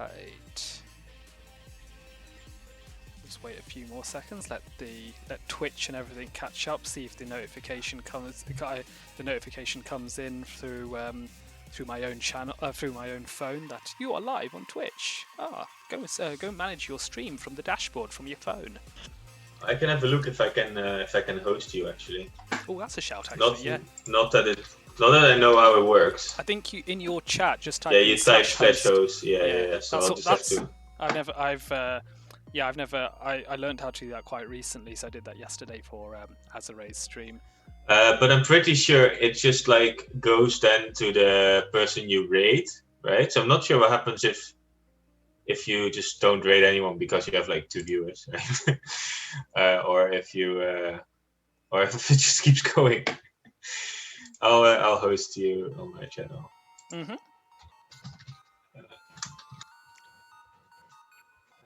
Right. Just wait a few more seconds. Let Twitch and everything catch up. See if the notification comes. The notification comes in through my own channel, through my own phone, that you are live on Twitch. Go manage your stream from the dashboard from your phone. I can have a look if I can host you actually. Oh, that's a shout actually. Not that I know how it works. I think you in your chat just type. Yeah, you type /host. Yeah. So I'll just have to. I learned how to do that quite recently, so I did that yesterday for Adelli0n's stream. But I'm pretty sure it just like goes then to the person you rate, right? So I'm not sure what happens if you just don't rate anyone because you have like 2 viewers, right? or if it just keeps going. I'll host you on my channel. Mm-hmm.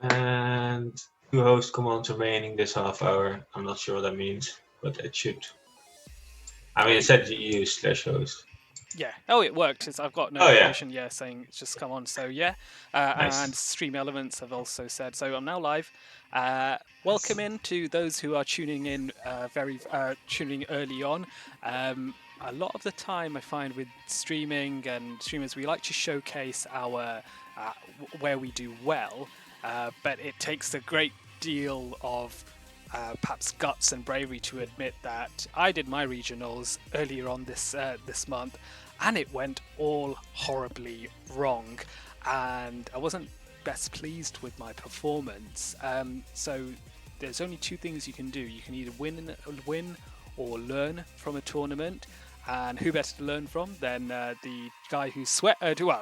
And 2 host commands remaining this half hour. I'm not sure what that means, but it should. I mean, it said you use /host. Yeah. Oh, it worked. I've got notification. Saying it's just come on. So yeah. Nice. And Stream0n's have also said. So I'm now live. Welcome in to those who are tuning in tuning early on. A lot of the time I find with streaming and streamers, we like to showcase our where we do well, but it takes a great deal of perhaps guts and bravery to admit that I did my regionals earlier on this month, and it went all horribly wrong, and I wasn't best pleased with my performance. So there's only 2 things you can do. You can either win or learn from a tournament. And who better to learn from than the guy who he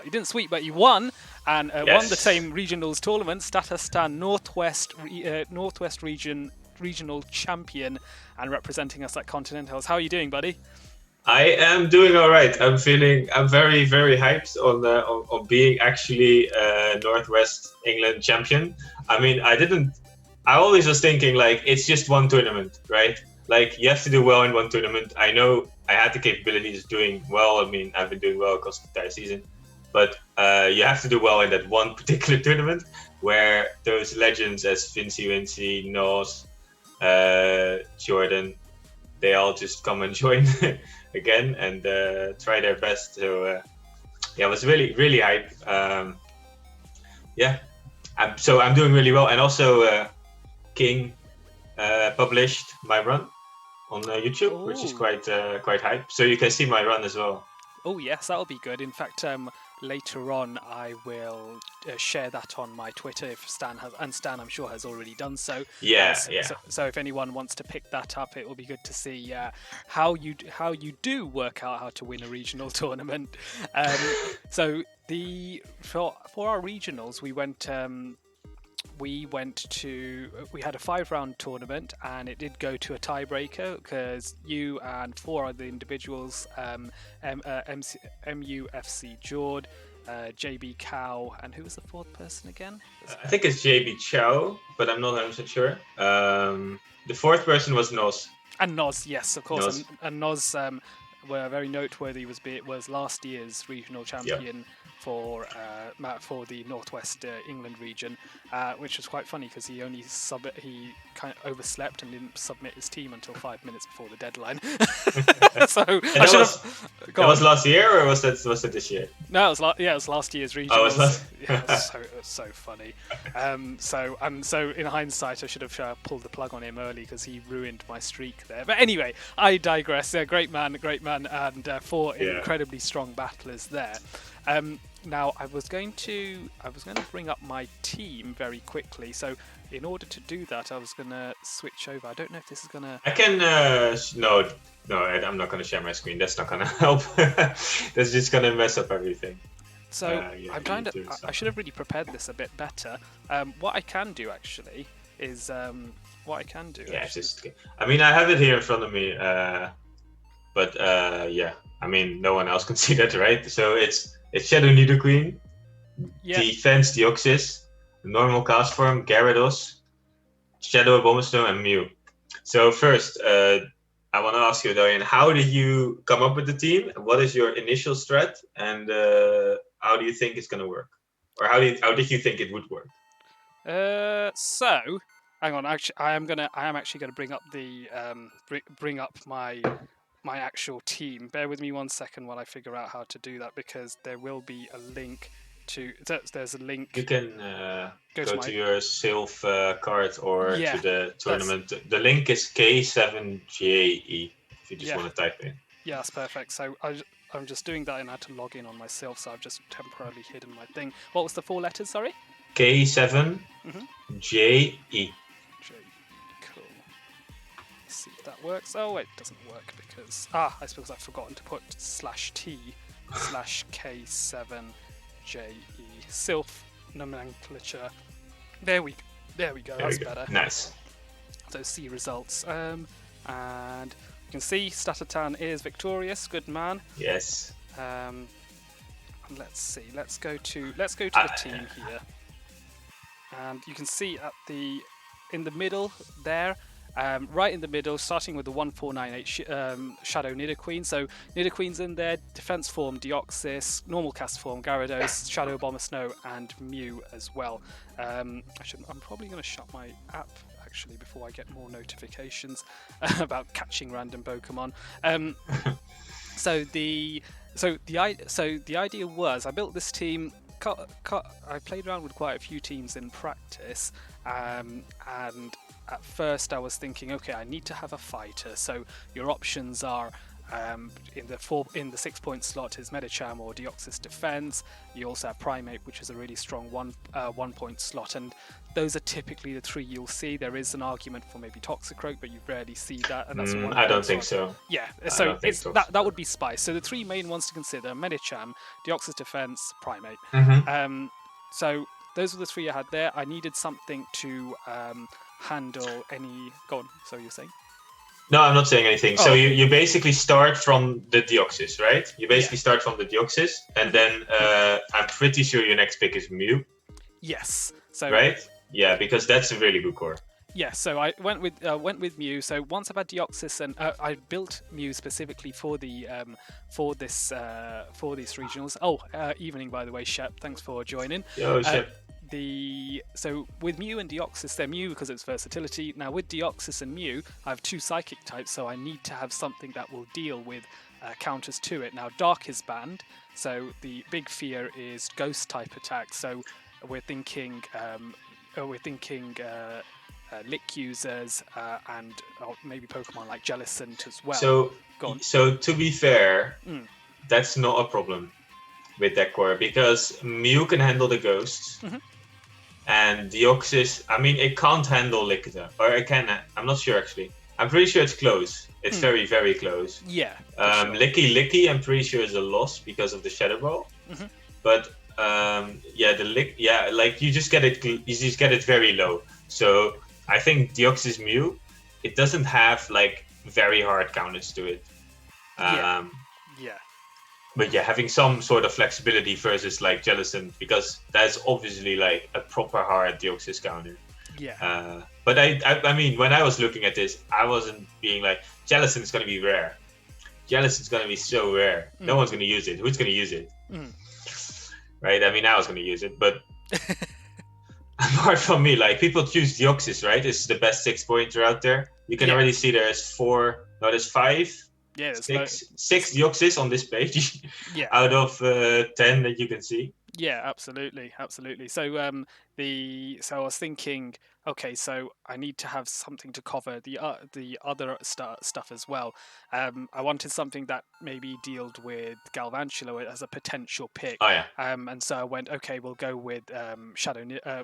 didn't sweep, but he won, and won the same regionals tournament, Statastan Northwest regional champion, and representing us at Continentals. How are you doing, buddy? I am doing all right. I'm very, very hyped on being actually Northwest England champion. I mean, I always was thinking like it's just one tournament, right? Like you have to do well in one tournament. I know I had the capabilities of doing well. I mean, I've been doing well across the entire season, but you have to do well in that one particular tournament where those legends as VinceyWinceyy, Nos, Jordan, they all just come and join again and try their best. So I was really, really hyped. I'm doing really well, and also King published my run on YouTube, which is quite hype. So you can see my run as well. Oh yes, that'll be good. In fact, later on I will share that on my Twitter if Stan I'm sure has already done so. Yeah. So if anyone wants to pick that up, it will be good to see how you do work out how to win a regional tournament. So for our regionals, we had a 5-round tournament, and it did go to a tiebreaker because you and 4 other individuals, MUFC Jord, JB Cow, and who was the 4th person again? I think it's JB Chow, but I'm not 100% sure. The 4th person was Nos. And Nos, yes, of course. Nos. And Nos were very noteworthy. Was last year's regional champion. Yep. For the Northwest England region, which was quite funny because he kind of overslept and didn't submit his team until 5 minutes before the deadline. So that was last year, or was it this year? No, it was last year's regional. Oh, it was it was so funny. So in hindsight, I should have pulled the plug on him early because he ruined my streak there. But anyway, I digress. Great man, and 4 incredibly strong battlers there. Now I was going to bring up my team very quickly. So in order to do that, I was going to switch over. I don't know if this is going to... I can... No, I'm not going to share my screen. That's not going to help. That's just going to mess up everything. So I'm trying to... I should have really prepared this a bit better. What I can do actually is... I mean, I have it here in front of me. But I mean, no one else can see that, right? So it's Shadow Nidoqueen, Defense Deoxys, normal cast form Gyarados, Shadow Abomasnow, and Mew. So first, I want to ask you, Dorian, how did you come up with the team? What is your initial strat, and how do you think it's going to work? or how did you think it would work? So hang on. Actually, I am actually gonna bring up the bring up my actual team. Bear with me 1 second while I figure out how to do that, because there will be a link to. There's a link. You can go to your Sylph card or Yeah, to the tournament. The link is K7JE if you just want to type in. Yeah, that's perfect. So I'm just doing that, and I had to log in on myself, so I've just temporarily hidden my thing. What was the 4 letters? Sorry. K7JE. J. Cool. Let's see if that works. Oh wait, it doesn't work because I suppose I've forgotten to put /T/K7JE Sylph nomenclature. There we go. That's better. Nice. So see results. And you can see Statastan is victorious. Good man. Yes. Let's see. Let's go to the team here, and you can see in the middle there, right in the middle, starting with the 1498 Shadow Nidoqueen. So Nidoqueen's in there. Defense form Deoxys, normal cast form Gyarados, Shadow Abomasnow, and Mew as well. I'm probably going to shut my app actually before I get more notifications about catching random Pokemon. So the idea was I built this team. I played around with quite a few teams in practice, and at first I was thinking, okay, I need to have a fighter. So your options are in the 6-point slot is Medicham or Deoxys Defense. You also have Primate, which is a really strong 1-point slot, and those are typically the 3 you'll see. There is an argument for maybe Toxicroak, but you rarely see that, and that's I don't think so. Yeah, so that would be Spice. So the 3 main ones to consider: Medicham, Deoxys Defense, Primate. So those were the 3 I had there. I needed something to handle any. Go on. So you're saying? No, I'm not saying anything. So you basically start from the Deoxys, right? You basically start from the Deoxys, and then I'm pretty sure your next pick is Mew. Yes. So right? Yeah, because that's a really good core. Yeah, so I went with Mew. So once I've had Deoxys, and I built Mew specifically for the for these regionals. Evening, by the way, Shep. Thanks for joining. Yo, Shep. So with Mew and Deoxys, they're Mew because it's versatility. Now with Deoxys and Mew, I have 2 psychic types, so I need to have something that will deal with counters to it. Now Dark is banned, so the big fear is Ghost type attacks. So we're thinking Lick users and maybe Pokemon like Adelli0n's as well. So to be fair, that's not a problem with that core because Mew can handle the ghosts. And Deoxys, I mean, it can't handle Lickitung. Or it can, I'm not sure actually. I'm pretty sure it's close. It's very, very close. Yeah. Sure. Licky, I'm pretty sure is a loss because of the Shadow Ball. But like you just get it very low. So I think Deoxys Mew, it doesn't have like very hard counters to it. But yeah, having some sort of flexibility versus like Adelli0n's, because that's obviously like a proper hard Deoxys counter. Yeah. But I mean, when I was looking at this, I wasn't being like, Adelli0n's going to be rare. Adelli0n's going to be so rare. No one's going to use it. Who's going to use it? Right? I mean, I was going to use it, but apart from me, like people choose Deoxys, right? It's the best 6-pointer out there. You can already see there's 5. Yeah, six Deoxys on this page. Yeah. Out of 10 that you can see. Yeah, absolutely. So I was thinking, okay, so I need to have something to cover the other stuff as well. I wanted something that maybe dealt with Galvantula as a potential pick. Oh yeah. And so I went, okay, we'll go with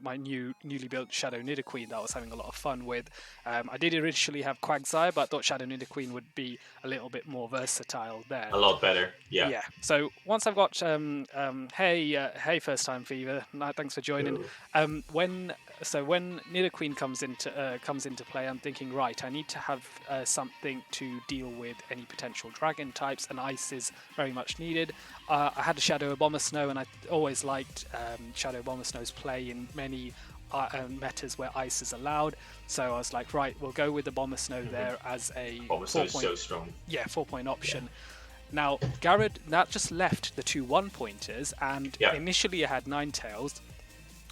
my newly built Shadow Nidoqueen that I was having a lot of fun with. I did initially have Quagsire, but I thought Shadow Nidoqueen would be a little bit more versatile there. A lot better. Yeah. Yeah. So once I've got hey first time Fever, thanks for joining. When Nidoqueen comes into play, I'm thinking, right, I need to have something to deal with any potential dragon types, and ice is very much needed. I had a Shadow Abomasnow, and I always liked Shadow Abomasnow's play in many metas where ice is allowed. So I was like, right, we'll go with the Abomasnow there as a Abomasnow is so strong. Yeah, 4-point option. Yeah. Now, Garrett, that just left the 2 1-pointers, and initially I had Ninetales.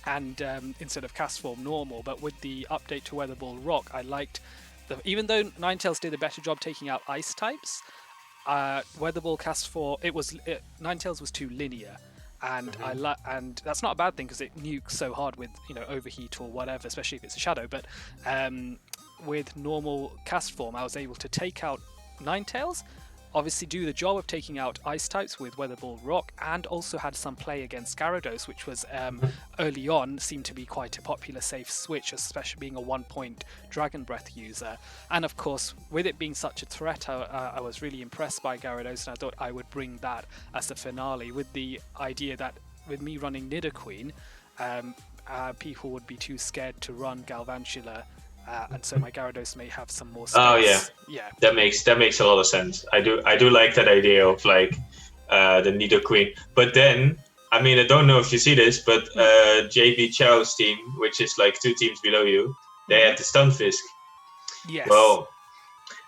and instead of cast form normal. But with the update to Weather Ball Rock, I liked even though Ninetales did a better job taking out ice types, Weather Ball cast form Ninetales was too linear. And and that's not a bad thing because it nukes so hard with overheat or whatever, especially if it's a shadow. But with normal cast form, I was able to take out Ninetales, obviously do the job of taking out ice types with Weather Ball Rock, and also had some play against Gyarados, which was early on seemed to be quite a popular safe switch, especially being a 1-point Dragon Breath user. And of course, with it being such a threat, I was really impressed by Gyarados, and I thought I would bring that as the finale, with the idea that with me running Nidoqueen, people would be too scared to run Galvantula. And so my Gyarados may have some more space. Oh yeah. That makes a lot of sense. I do like that idea of like the Nidoqueen. But then, I mean, I don't know if you see this, but JB Chow's team, which is like 2 teams below you, they had the Stunfisk. Yes. Well,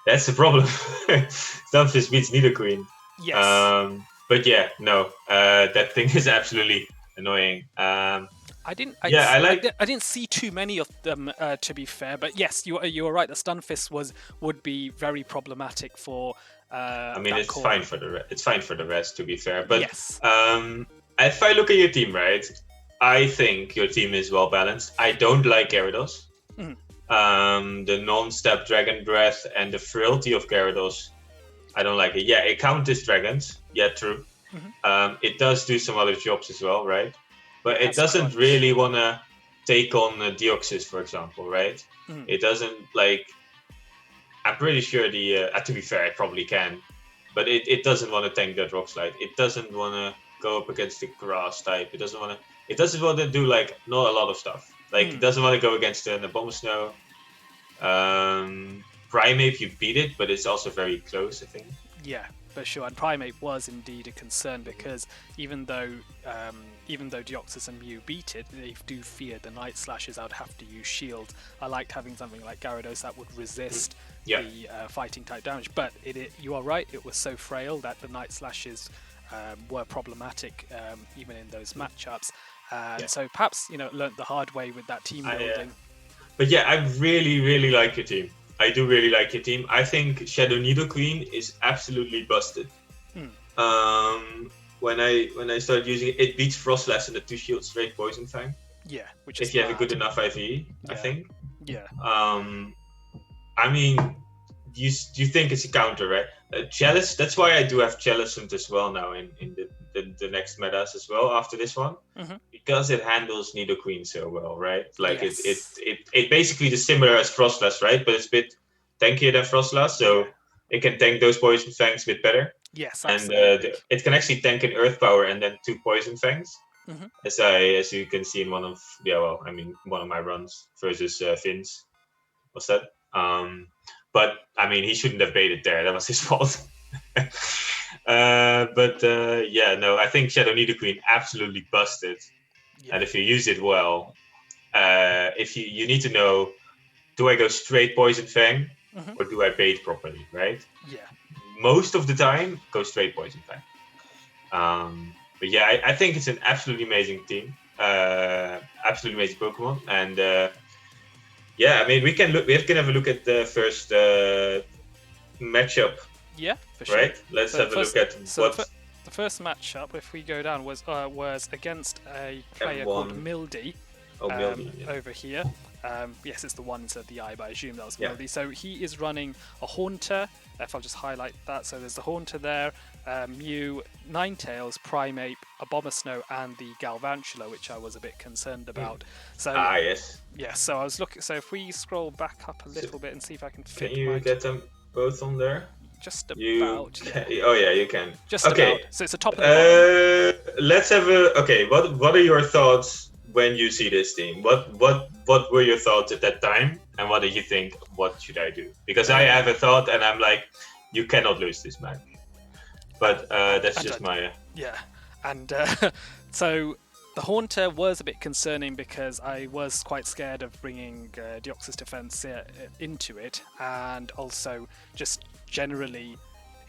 that's the problem. Stunfisk beats Nidoqueen. Yes. But yeah, no, that thing is absolutely annoying. I didn't see too many of them, to be fair. But yes, you were right. The Stunfisk would be very problematic for. I mean, it's fine for the rest, to be fair. But yes. If I look at your team, right, I think your team is well balanced. I don't like Gyarados. The non-step Dragon Breath and the frailty of Gyarados, I don't like it. Yeah, it counters dragons. Yeah, true. It does do some other jobs as well, right? But it doesn't really want to take on Deoxys, for example, right? It doesn't, like... I'm pretty sure to be fair, it probably can. But it doesn't want to tank that Rock Slide. It doesn't want to go up against the Grass type. It doesn't want to do, like, not a lot of stuff. Like, it doesn't want to go against the Abomasnow. Primeape, you beat it, but it's also very close, I think. Yeah, for sure. And Primeape was indeed a concern because even though Deoxys and Mew beat it, they do fear the Night Slashes. I would have to use Shield. I liked having something like Gyarados that would resist the fighting type damage. But you are right, it was so frail that the Night Slashes were problematic even in those matchups. So perhaps learnt the hard way with that team building. But yeah, I really, really like your team. I do really like your team. I think Shadow Nidoqueen is absolutely busted. When I started using it, it beats Frostlass and the 2-shield straight Poison Fang. Yeah, which if you have a good enough IV, I think. Yeah. I mean, you think it's a counter, right? Chalice. That's why I do have Chalicent as well now in the next metas as well after this one, because it handles Nidoqueen so well, right? Like it basically is similar as Frostlass, right? But it's a bit tankier than Frostlass, so it can tank those Poison Fangs a bit better. Yes, absolutely. And it can actually tank an Earth Power and then 2 Poison Fangs, as you can see in one of my runs versus Vince. What's that? But I mean, he shouldn't have baited there. That was his fault. I think Shadow Nidoqueen absolutely busted. Yeah. And if you use it well, if you need to know, do I go straight Poison Fang or do I bait properly, right? Yeah. Most of the time, go straight Poison Fang. But yeah, I think it's an absolutely amazing team. Absolutely amazing Pokemon. And I mean, we can have a look at the first matchup. Yeah, for sure. Right? Let's have a look at what... The first matchup, if we go down, was against a player called Mildy. Over here. Yes, it's the one instead of the I, but I assume that was Mildy. So he is running a Haunter. If I'll just highlight that. So there's the Haunter there, Mew, Ninetales, Primeape, Abomasnow, and the Galvantula, which I was a bit concerned about. So yes. Yeah, so I was looking. So if we scroll back up a little bit and see if I can fit. Can you get them both on there? Just about. Oh yeah, you can. Just about. So it's a top of the bottom. Let's have a. Okay, what are your thoughts when you see this team? What were your thoughts at that time, and what did you think? What should I do? Because I have a thought, and I'm like, you cannot lose this match. But that's just my. Yeah, and so the Haunter was a bit concerning because I was quite scared of bringing Deoxys Defense into it, and also just generally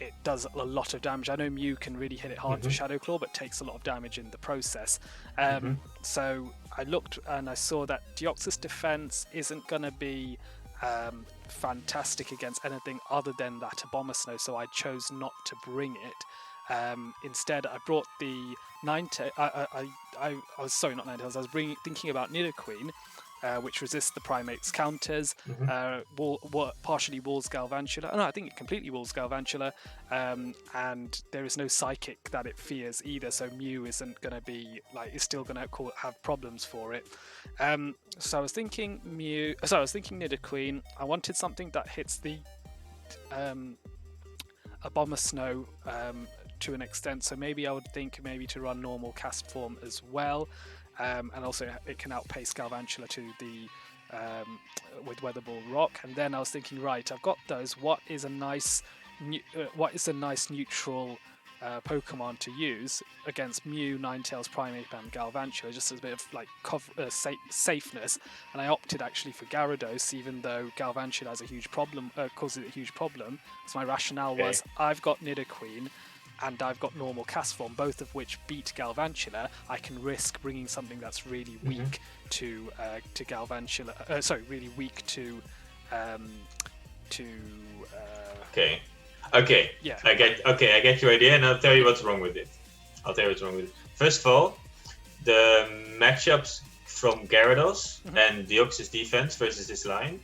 it does a lot of damage. I know Mew can really hit it hard for Shadow Claw, but takes a lot of damage in the process. So I looked and I saw that Deoxys defense isn't going to be fantastic against anything other than that Abomasnow, so I chose not to bring it. Instead, I brought the Ninetales. I was sorry, not Ninetales. I was thinking about Nidoqueen, which resists the Primate's counters, partially walls Galvantula. No, I think it completely walls Galvantula, and there is no Psychic that it fears either, so Mew isn't going to be, like, it's still going to have problems for it. So I was thinking Nidoqueen. I wanted something that hits the Abomasnow to an extent, so maybe I would think to run normal cast form as well. And also it can outpace Galvantula to the with Weatherball Rock. And then I was thinking, right, I've got those. What is a nice neutral Pokemon to use against Mew, Ninetales, Primeape, and Galvantula, just as a bit of like safeness? And I opted actually for Gyarados, even though Galvantula has a huge problem, causes a huge problem. So my rationale was, I've got Nidoqueen and I've got normal cast form, both of which beat Galvantula. I can risk bringing something that's really weak to Galvantula. Really weak to. Okay. Yeah. I get your idea, and I'll tell you what's wrong with it. First of all, the matchups from Gyarados and Deoxys defense versus this line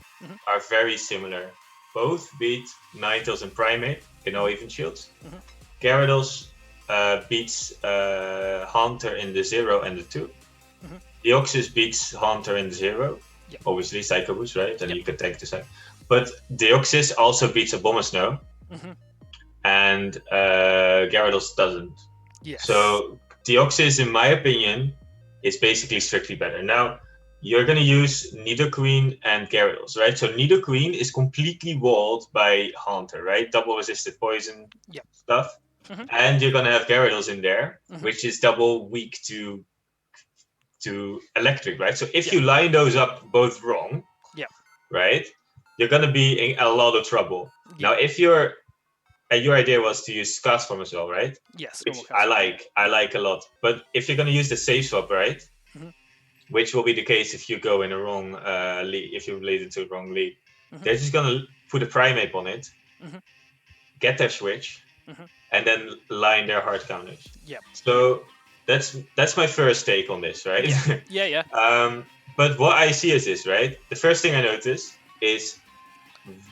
are very similar. Both beat Ninetales and Primeape in all even shields. Gyarados beats Haunter in the 0 and the 2. Deoxys beats Haunter in the 0. Obviously, Psycho Boost, right? And you can take the Psycho. But Deoxys also beats Abomasnow. And Gyarados doesn't. Yes. So Deoxys, in my opinion, is basically strictly better. Now, you're going to use Nidoqueen and Gyarados, right? So Nidoqueen is completely walled by Haunter, right? Double resisted poison stuff. And you're going to have Gyarados in there, which is double weak to electric, right? So if you line those up both wrong, right, you're going to be in a lot of trouble. Now, if your idea was to use Cast Form as well, right? Yes. Which I like a lot. But if you're going to use the safe swap, right? Which will be the case if you go in a wrong lead, if you lead into the wrong lead. They're just going to put a Primeape on it, get their switch, and then line their hard counters. So that's my first take on this, right? But what I see is this, right? The first thing I notice is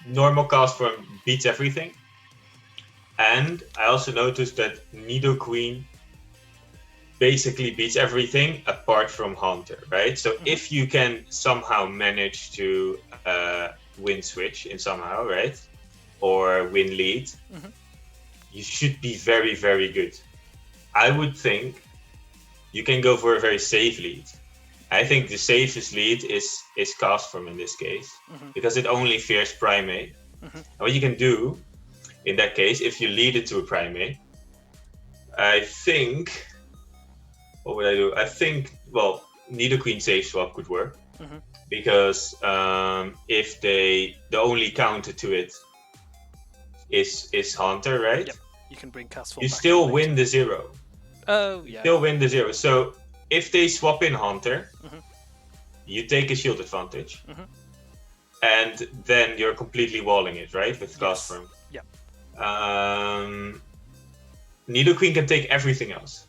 normal cast form beats everything. And I also noticed that Nidoqueen basically beats everything apart from Haunter, right? So if you can somehow manage to win switch in somehow, right? Or win lead, you should be very, very good. I would think you can go for a very safe lead. I think the safest lead is cast form in this case, because it only fears Primeape. And what you can do in that case, if you lead it to a Primeape, I think, what would I do? I think, well, Nidoqueen safe swap could work, because if the only counter to it is Haunter, right? You can bring cast form. You still win the 0. Oh, yeah. Still win the 0. So if they swap in Haunter, you take a shield advantage, and then you're completely walling it, right? With cast form. Nidoqueen can take everything else,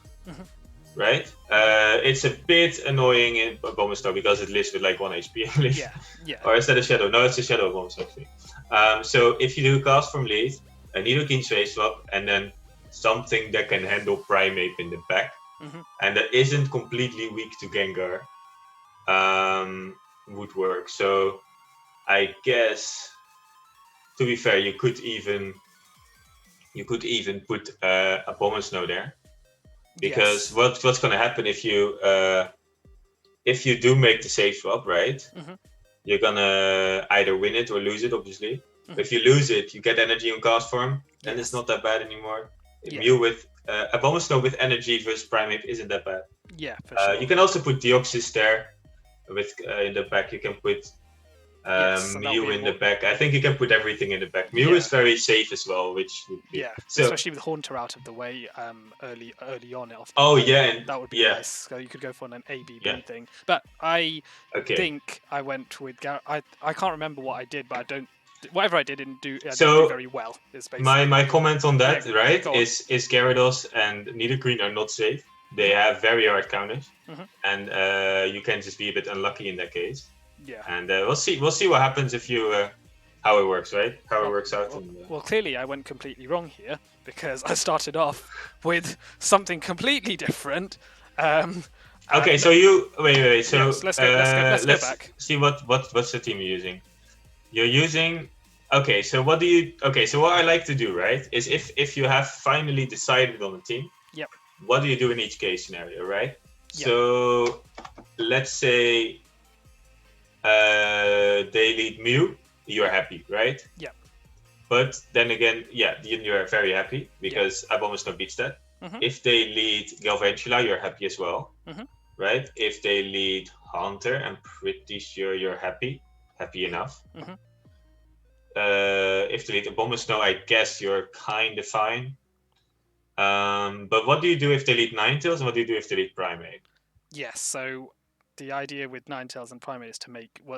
right? It's a bit annoying in Abomasnow because it lives with like 1 HP, I believe. Or is that a Shadow? No, it's a Shadow Abomasnow, actually. So if you do cast from lead, a Nidoqueen sway swap, and then something that can handle Primeape in the back, and that isn't completely weak to Gengar, would work. So I guess, to be fair, you could even put Abomasnow there, because what's going to happen if you do make the safe swap, right? You're gonna either win it or lose it, obviously. If you lose it, you get energy on cast form, then it's not that bad anymore. Mew with Abomasnow with energy versus Primeape isn't that bad. For sure. You can also put Deoxys there with in the back. You can put Mew in the back. I think you can put everything in the back. Mew is very safe as well, which would be especially with Haunter out of the way early on. That would be nice. So you could go for an ABB thing. But I think I went with I can't remember what I did, but I don't. Whatever I didn't do very well. Is basically my comment on that, is Gyarados and Nidoqueen are not safe. They have very hard counters, and you can just be a bit unlucky in that case. Yeah. And we'll see what happens if you how it works, right? How it works out. Well, clearly I went completely wrong here because I started off with something completely different. Okay, so you wait. So let's go back. See what's the team you're using? You're using. Okay, so what do you? Okay, so what I like to do, right, is if you have finally decided on a team. Yep. What do you do in each case scenario, right? Yep. So let's say they lead Mew, you're happy, right? Yeah. But then again, you're very happy because Abomasnow beats that. If they lead Galvantula, you're happy as well, right? If they lead Haunter, I'm pretty sure you're happy enough. If they lead Abomasnow, I guess you're kind of fine. But what do you do if they lead Ninetales, and what do you do if they lead Primeape? Yes, so the idea with Ninetales and Primeape is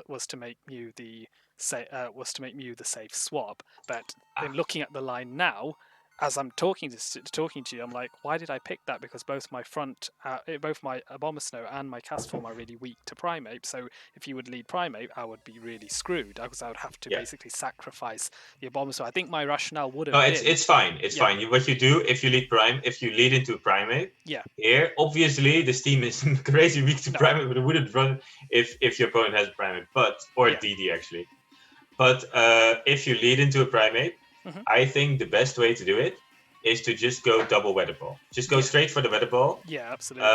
was to make Mew the safe swap. But in looking at the line now, as I'm talking to you, I'm like, why did I pick that? Because both my Abomasnow and my Castform are really weak to Primeape. So if you would lead Primeape, I would be really screwed because I would have to basically sacrifice the Abomasnow. I think my rationale would have been... it's fine. It's fine. What you do if you lead into Primeape. Yeah. Here, obviously, this team is crazy weak to Primeape, but it wouldn't run if your opponent has Primeape, or DD actually. But if you lead into a Primeape. I think the best way to do it is to just go double Weather Ball. Just go straight for the Weather Ball. Yeah, absolutely.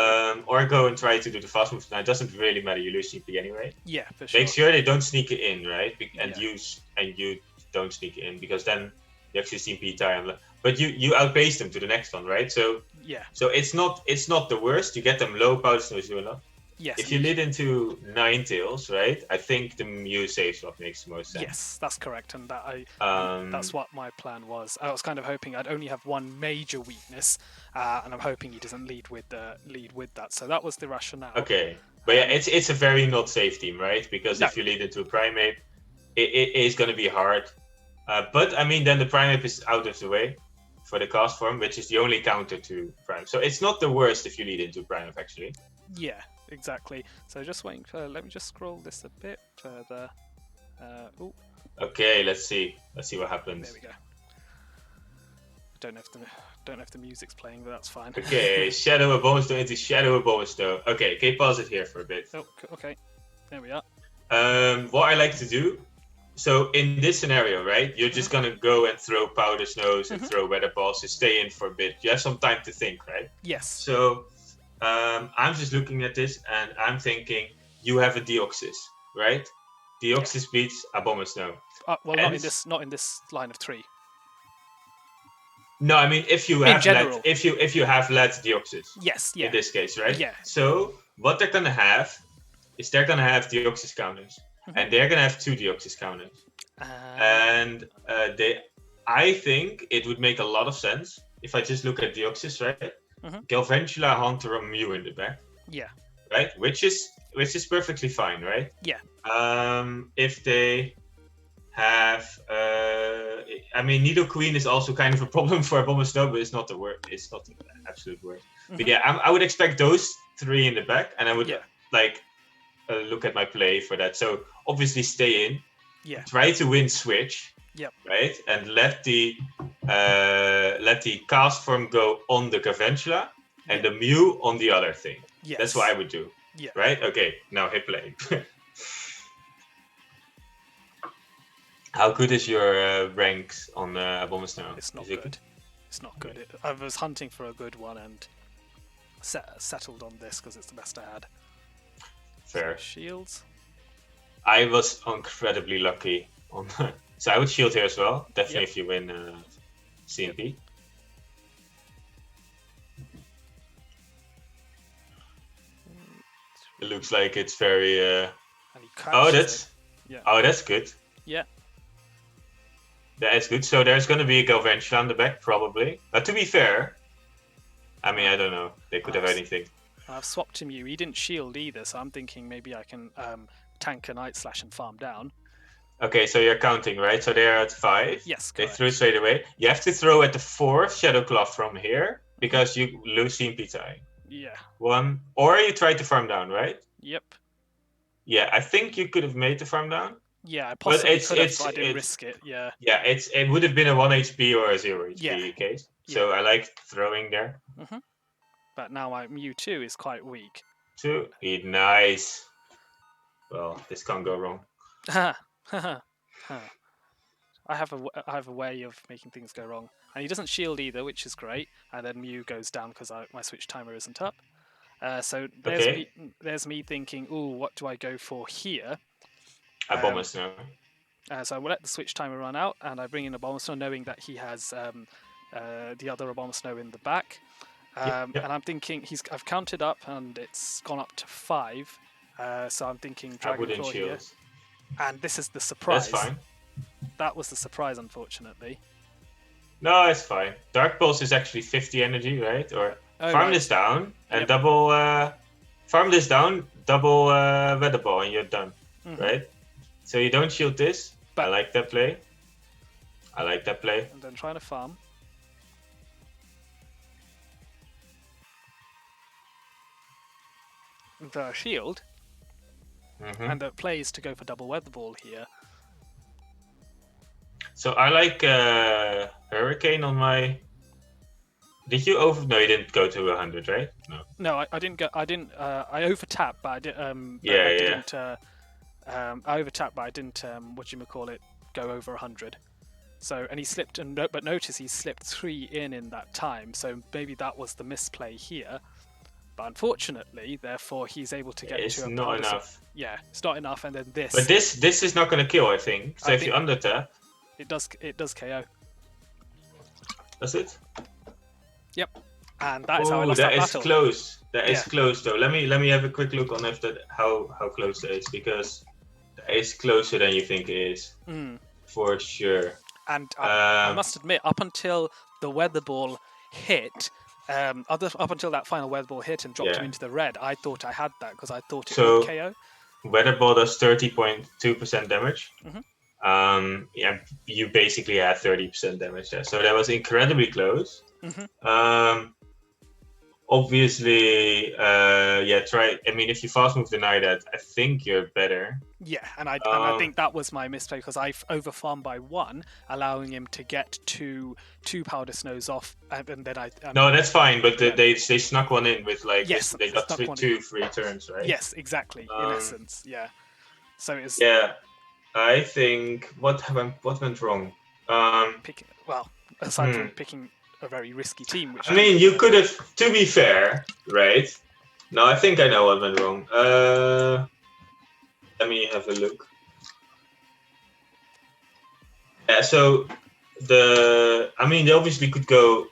Or go and try to do the fast moves. Now, it doesn't really matter. You lose CP anyway. Yeah, for sure. Make sure they don't sneak it in, right? And you don't sneak it in, because then you actually CP time. But you outpace them to the next one, right? So it's not the worst. You get them low powder snows doing enough. Yes. If you lead into Ninetales, right? I think the Mew safe swap makes the most sense. Yes, that's correct, and that's what my plan was. I was kind of hoping I'd only have one major weakness, and I'm hoping he doesn't lead with that. So that was the rationale. Okay, but it's a very not safe team, right? Because if you lead into a Primeape, it is going to be hard. But I mean, then the Primeape is out of the way for the Castform, which is the only counter to Prime. So it's not the worst if you lead into Primeape, actually. Yeah. Exactly. So just waiting for. Let me just scroll this a bit further. Okay, let's see. Let's see what happens. There we go. Don't know if the music's playing, but that's fine. Okay, Shadow Abomasnow into Shadow Abomasnow. Okay, pause it here for a bit. Oh, okay. There we are. What I like to do. So in this scenario, right, you're just gonna go and throw Powder Snows and throw Weather Balls to stay in for a bit. You have some time to think, right? Yes. So. I'm just looking at this and I'm thinking you have a Deoxys, right? Deoxys beats Abomasnow. Well, not in this line of three. No, I mean if you have led Deoxys. Yes, yeah. In this case, right? Yeah. So what they're gonna have is Deoxys counters, and they're gonna have 2 Deoxys counters, and I think it would make a lot of sense if I just look at Deoxys, right? Galvantula, Haunter, or Mew in the back. Yeah. Right? Which is perfectly fine, right? Yeah. If they have I mean Nidoqueen is also kind of a problem for Abomasnow, but it's not the worst. It's not the absolute worst. But I would expect those 3 in the back, and I would look at my play for that. So obviously stay in. Yeah. Try to win switch. Yep. Right, and let the Castform go on the Galvantula and the Mew on the other thing. Yes. That's what I would do. Yeah. Right. Okay. Now hit play. How good is your ranks on Abomasnow? It's not good. It's not good. I was hunting for a good one and settled on this because it's the best I had. Fair. So, shields. I was incredibly lucky on. So I would shield here as well. Definitely if you win CMP. It looks like it's very. Oh, that's. Yeah. Oh, that's good. Yeah. That is good. So there's going to be a Galvantula on the back, probably. To be fair, I mean, I don't know. They could have anything. I've swapped to Mew. He didn't shield either, so I'm thinking maybe I can tank a Night Slash and farm down. Okay, so you're counting, right? So they're at 5. Yes, They correct. threw straight away. You have to throw at the 4th Shadow Claw from here, because you lose CMP tie. Yeah. 1. Or you try to farm down, right? Yep. Yeah, I think you could have made the farm down. Yeah, I possibly could have, but I didn't risk it. Yeah. Yeah, it would have been a 1 HP or a 0 HP case. So I like throwing there. But now my Mewtwo is quite weak. 2. Nice. Well, this can't go wrong. I have a way of making things go wrong, and he doesn't shield either, which is great. And then Mew goes down because my switch timer isn't up. So there's me thinking, ooh, what do I go for here? A Abomasnow. So I will let the switch timer run out, and I bring in Abomasnow, knowing that he has the other Abomasnow in the back. And I'm thinking I've counted up, and it's gone up to 5. So I'm thinking Dragon Claw here. And this is the surprise. That's fine. That was the surprise, unfortunately. No, it's fine. Dark Pulse is actually 50 energy, right? Or farm this down and double. Farm this down, double Weather Ball, and you're done, right? So you don't shield this. But I like that play. And then trying to farm. The shield. And the play is to go for double Weather Ball here. So I like Hurricane on my. Did you over? No, you didn't go to 100, right? No. No, I didn't go. I didn't. I overtapped, but I did. I didn't. I overtapped, but I didn't. Go over 100. So and he slipped, but notice he slipped 3 in that time. So maybe that was the misplay here. But unfortunately, therefore, he's able to get to a. It's not enough. Yeah, it's not enough, and then this. But this is not going to kill, I think. So if you under tap. It does KO. Does it? Yep. And that is how I lost that battle. Close. That is close though. Let me have a quick look on how close that is, because that is closer than you think it is. For sure. And I must admit, up until the Weather Ball hit, up until that final Weather Ball hit and dropped him into the red, I thought I had that because I thought it would KO. Weather Ball does 30.2% damage. You basically had 30% damage there, so that was incredibly close. Obviously, try. I mean, if you fast move deny that, I think you're better. Yeah, and I think that was my mistake because I overfarmed by 1, allowing him to get two Powder Snows off, and then I. No, that's fine, but they snuck one in with they got 2 free turns, right? Yes, exactly. In essence, yeah. So it's. Yeah. I think what went wrong? Aside from picking a very risky team, which I mean, you could have. To be fair, right? No, I think I know what went wrong. Let me have a look. Yeah, so they obviously could go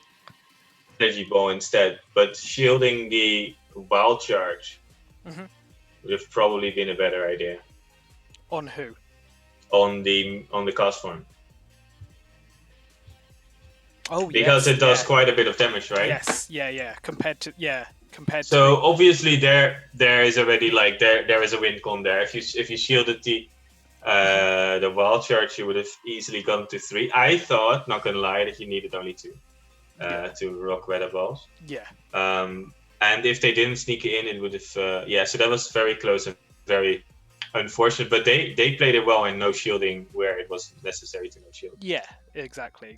Energy Ball instead, but shielding the Wild Charge would have probably been a better idea. On who? On the cast form. Oh, because it does quite a bit of damage, right? Yes, compared to. So obviously there is already there is a win con there. If you shielded the Wild Charge, you would have easily gone to 3. I thought, not gonna lie, that you needed only 2 to rock Weather Balls. Yeah. And if they didn't sneak it in, it would have. So that was very close and very unfortunate, but they played it well in no shielding where it was necessary to no shield. Yeah, exactly.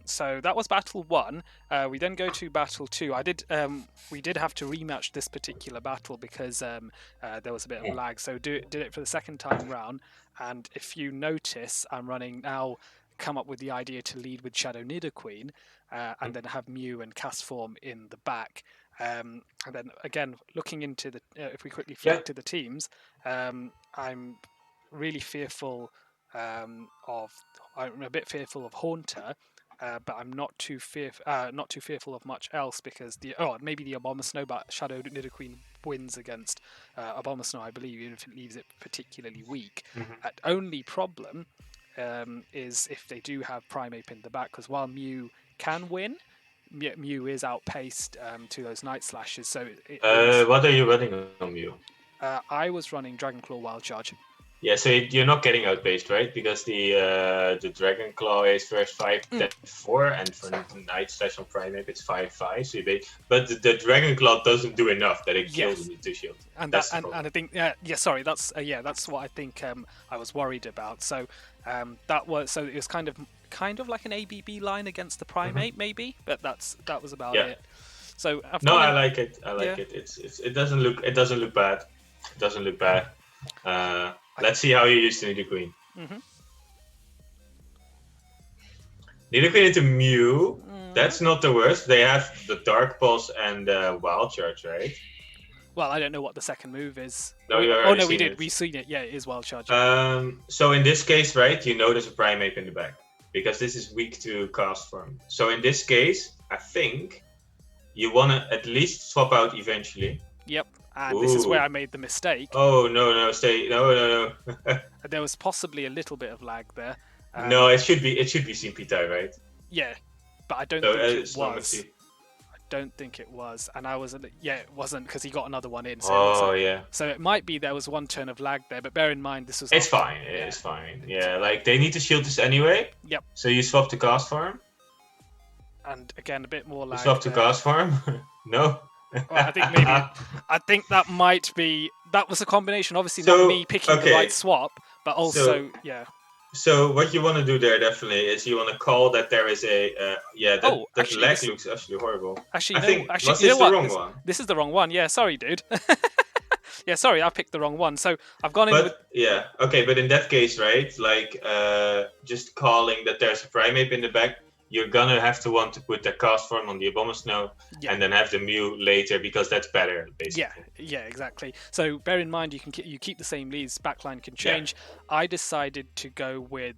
So that was battle 1. We then go to battle 2. We did have to rematch this particular battle because there was a bit of lag. So did it for the second time round. And if you notice, I'm running now. Come up with the idea to lead with Shadow Nidoqueen, and then have Mew and Castform in the back. And then again, looking into the, if we quickly flick to the teams, I'm really fearful I'm a bit fearful of Haunter, but I'm not too fearful of much else because maybe the Abomasnow, but Shadow Nidoqueen wins against Abomasnow, I believe, even if it leaves it particularly weak. Mm-hmm. Only problem is if they do have Primeape in the back, because while Mew can win, Mew is outpaced to those Night Slashes. So what are you running on Mew? I was running Dragon Claw Wild Charge. Yeah, so you're not getting outpaced, right? Because the Dragon Claw is first 5, then 4, and for the Night Slash on Primeape it's 5/5. So but the Dragon Claw doesn't do enough that it kills the 2 shield. And I think sorry, that's what I think I was worried about. So it was kind of like an ABB line against the Primeape, maybe, but that was about it. So I like it. I like it. It doesn't look bad. It doesn't look bad. Let's see how you use the Nidoqueen. Mm-hmm. Nidoqueen into Mew. That's not the worst. They have the Dark Pulse and Wild Charge, right? Well, I don't know what the second move is. No, we did. We've seen it. Yeah, it is Wild Charge. So in this case, right, you know there's a Primeape in the back because this is weak to Cast Form. So in this case, I think you want to at least swap out eventually. Yep. And this is where I made the mistake. Oh, no, stay. No. There was possibly a little bit of lag there. No, it should be CP right? Yeah, but I don't think it was. I don't think it was. And I was, it wasn't because he got another one in. So So it might be there was one turn of lag there, but bear in mind this was... It's fine, it's fine. Yeah, like they need to shield this anyway. Yep. So you swap to Cast Form? And again, a bit more lag. You swap to Cast Form? No? Well, I think that might be, that was a combination, obviously not me picking the right swap, but also, So what you want to do there definitely is you want to call that there is a, that lag looks actually horrible. Actually, was this the wrong one? This is the wrong one, yeah, sorry dude. Yeah, sorry, I picked the wrong one. So I've gone in with... Yeah, okay, but in that case, right, like just calling that there's a Primeape in the back, you're gonna have to want to put the Cast Form on the Abomasnow and then have the Mew later because that's better, basically. Yeah, exactly. So bear in mind you keep the same leads, backline can change. Yeah. I decided to go with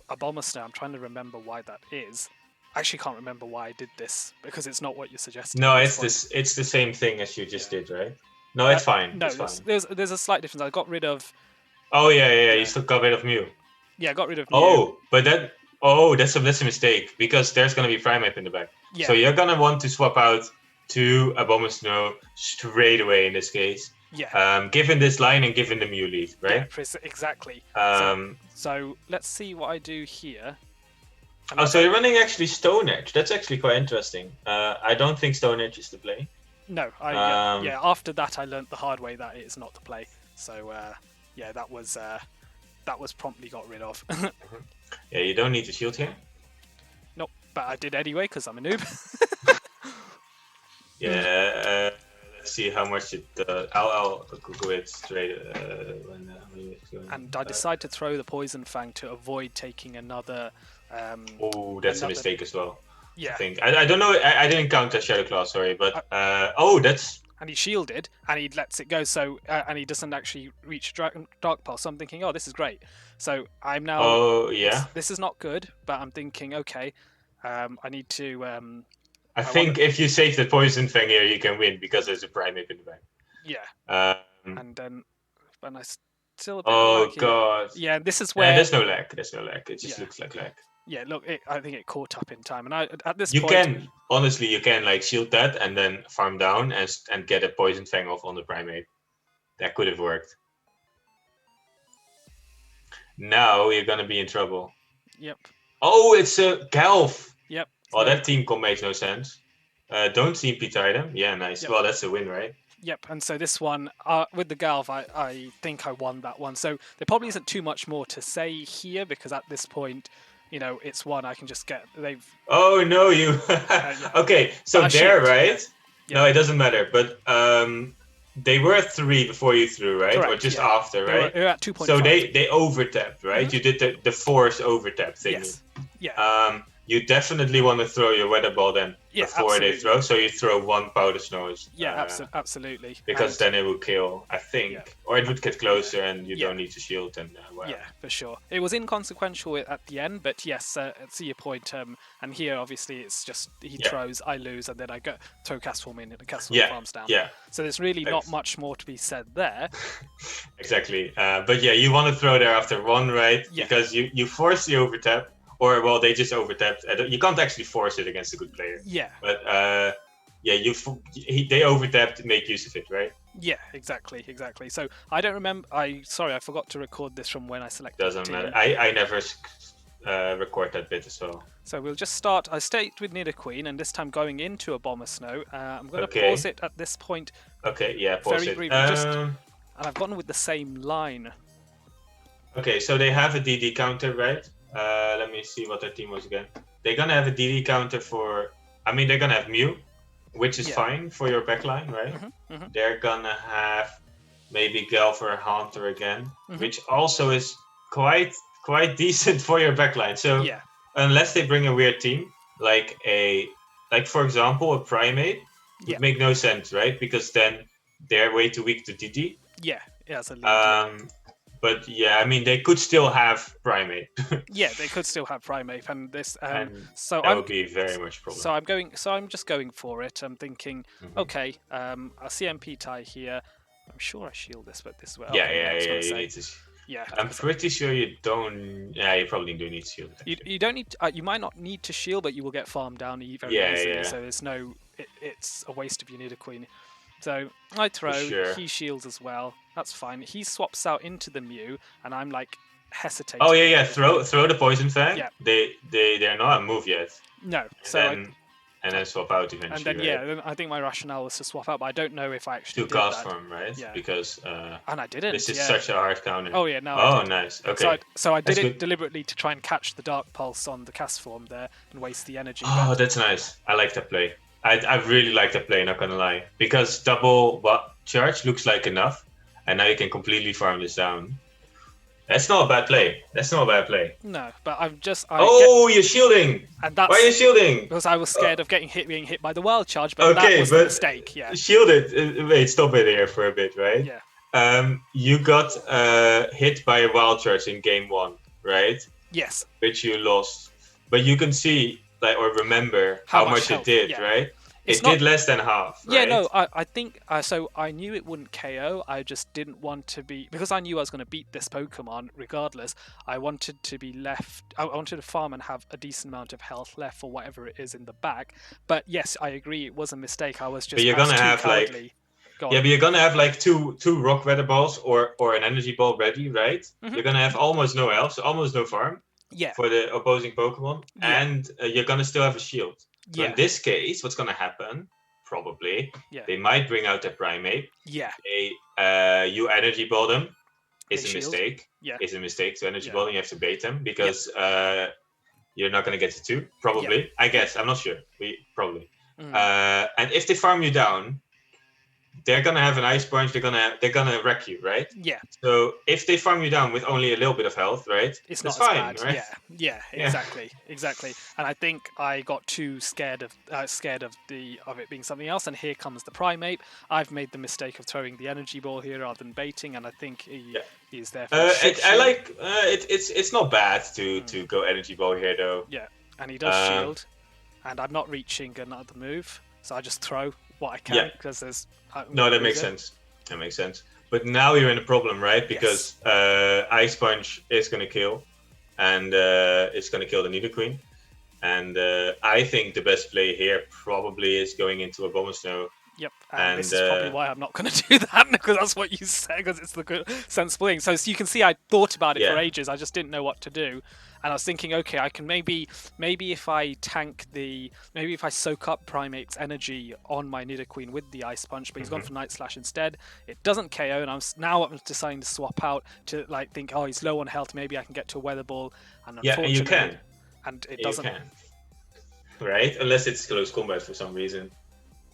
Abomasnow. I'm trying to remember why that is. I actually can't remember why I did this because it's not what you suggested. No, it's the same thing as you just did, right? No, it's fine. No, it's fine. There's a slight difference. I got rid of... Oh, yeah. You still got rid of Mew. Yeah, I got rid of Mew. Oh, but that... Oh, that's a mistake because there's gonna be Primeape in the back. Yeah. So you're gonna want to swap out to Abomasnow straight away in this case. Yeah. Given this line and given the Mew lead, right? Yeah, exactly. So let's see what I do here. So you're running actually Stone Edge. That's actually quite interesting. I don't think Stone Edge is the play. No, after that I learned the hard way that it is not the play. So that was promptly got rid of. Yeah, you don't need to shield here. Nope, but I did anyway because I'm a noob. Let's see how much it. I'll Google it straight when it's going. And I decide to throw the Poison Fang to avoid taking another. That's a mistake as well. Yeah. I think I don't know. I didn't count as Shadow Claw. Sorry, but that's. And he shielded, and he lets it go. So and he doesn't actually reach Dark Pulse. So I'm thinking, oh, this is great. So I'm now. Oh yeah. This is not good, but I'm thinking, okay, I need to. I think if you save the Poison Fang here, you can win because there's a Primeape in the back. Yeah. And then, when I still. Oh god. Yeah, this is where. There's no lag. It just looks like lag. Yeah, look, I think it caught up in time, and at this point... You can like shield that and then farm down and get a Poison Fang off on the Primeape. That could have worked. Now you're gonna be in trouble. Yep. Oh, it's a Galf! Yep. Oh, that team comp makes no sense. Don't CP item. Yeah, nice. Yep. Well, that's a win, right? Yep, and so this one, with the Galv, I think I won that one. So there probably isn't too much more to say here because at this point... it's one I can just get. They've. Oh no, you. Okay, so there, right? Yeah. No, it doesn't matter. But they were at 3 before you threw, right? Correct, or just after, right? They were at 2.5. So they overtapped, right? Mm-hmm. You did the force overtap thing. Yes. Yeah. you definitely want to throw your weather ball then before absolutely. they throw. So you throw one powder snow. Absolutely. Because then it will kill, I think, or it would get closer, and you don't need to shield. And yeah, for sure. It was inconsequential at the end, but yes, I see your point. And here, obviously, it's just he throws, I lose, and then I go throw cast form in, and the cast form farms down. Yeah. So there's really not much more to be said there. Exactly. But yeah, you want to throw there after one, right? Yeah. Because you force the overtap. Or, well, they just overtapped. You can't actually force it against a good player. Yeah. But, they overtapped to make use of it, right? Yeah, exactly. So, I don't remember... I forgot to record this from when I selected Doesn't matter. I never record that bit as well. So, we'll just start... I stayed with Nidoqueen, and this time going into a Bomber Snow. I'm going to pause it at this point. Okay, yeah, pause very it. Briefly, and I've gone with the same line. Okay, so they have a DD counter, right? Let me see what their team was again. They're gonna have a DD counter for... I mean, they're gonna have Mew, which is fine for your backline, right? They're gonna have maybe Galvar Haunter again, which also is quite decent for your backline. So unless they bring a weird team, like for example, a Primate, would make no sense, right? Because then they're way too weak to DD. Yeah, as a lead. But yeah, I mean, they could still have Primate. Yeah, they could still have Primate, and this. So that would be very much a problem. So I'm just going for it. I'm thinking, okay, a CMP tie here. I'm sure I shield this, but this way. Yeah. I'm pretty sure you don't. Yeah, you probably do need to shield. You don't need. You might not need to shield, but you will get farmed down very easily. Yeah. So there's no. It's a waste of your Nidoqueen. So I throw, he shields as well. That's fine. He swaps out into the Mew, and I'm like hesitating. Oh yeah. Throw the Poison Fang. Yeah. They're not a move yet. No. And then swap out eventually. And then then I think my rationale was to swap out, but I don't know if I actually did that. To cast from, right? Yeah. Because and I didn't. This is such a hard counter. Oh yeah, no. Oh nice. Okay. So I did it deliberately to try and catch the Dark Pulse on the cast form there and waste the energy. Oh, that's nice. I like that play. I really like that play, not gonna lie, because double charge looks like enough, and now you can completely farm this down. That's not a bad play. No, but I'm just. You're shielding. And that's, why are you shielding? Because I was scared of being hit by the wild charge, but that was a mistake. Yeah. Shield it. Wait, stop it here for a bit, right? Yeah. You got hit by a wild charge in game 1, right? Yes. Which you lost, but you can see. Or remember how much it did, right? It did less than half, right? Yeah, no, I think... so I knew it wouldn't KO. I just didn't want to be... Because I knew I was going to beat this Pokemon regardless, I wanted to be left... I wanted to farm and have a decent amount of health left for whatever it is in the back. But yes, I agree, it was a mistake. I was just... But you're going to have but you're going to have two Rock Weather Balls or an Energy Ball ready, right? You're going to have almost no health, so almost no farm. Yeah. For the opposing Pokemon, and you're gonna still have a shield. So in this case, what's gonna happen? Probably, they might bring out their Primate. Yeah. You Energy Ball them. It's a mistake. Yeah. It's a mistake to Energy Ball them. You have to bait them because you're not gonna get to 2. Probably, I guess. I'm not sure. Probably. And if they farm you down, they're gonna have an Ice Punch. They're gonna wreck you, right? Yeah. So if they farm you down with only a little bit of health, right? It's not fine, bad. right? Yeah, exactly. And I think I got too scared of it being something else. And here comes the Primate. I've made the mistake of throwing the Energy Ball here rather than baiting, and I think he's there. It's not bad to go Energy Ball here though. Yeah, and he does shield, and I'm not reaching another move, so I just throw what I can because there's. No, that makes sense. That makes sense. But now you're in a problem, right? Because Ice Punch is going to kill, and it's going to kill the Nidoqueen. And I think the best play here probably is going into a Bomber Snow. Yep, and this is probably why I'm not going to do that, because that's what you said, because it's the good sensible thing. So you can see I thought about it for ages, I just didn't know what to do. And I was thinking, okay, I can maybe if I maybe if I soak up Primate's energy on my Nidoqueen with the Ice Punch, but he's gone for Night Slash instead. It doesn't KO, and I'm deciding to swap out to think, oh, he's low on health, maybe I can get to a Weather Ball. And and you can. And it doesn't. You can. Right? Unless it's close combat for some reason.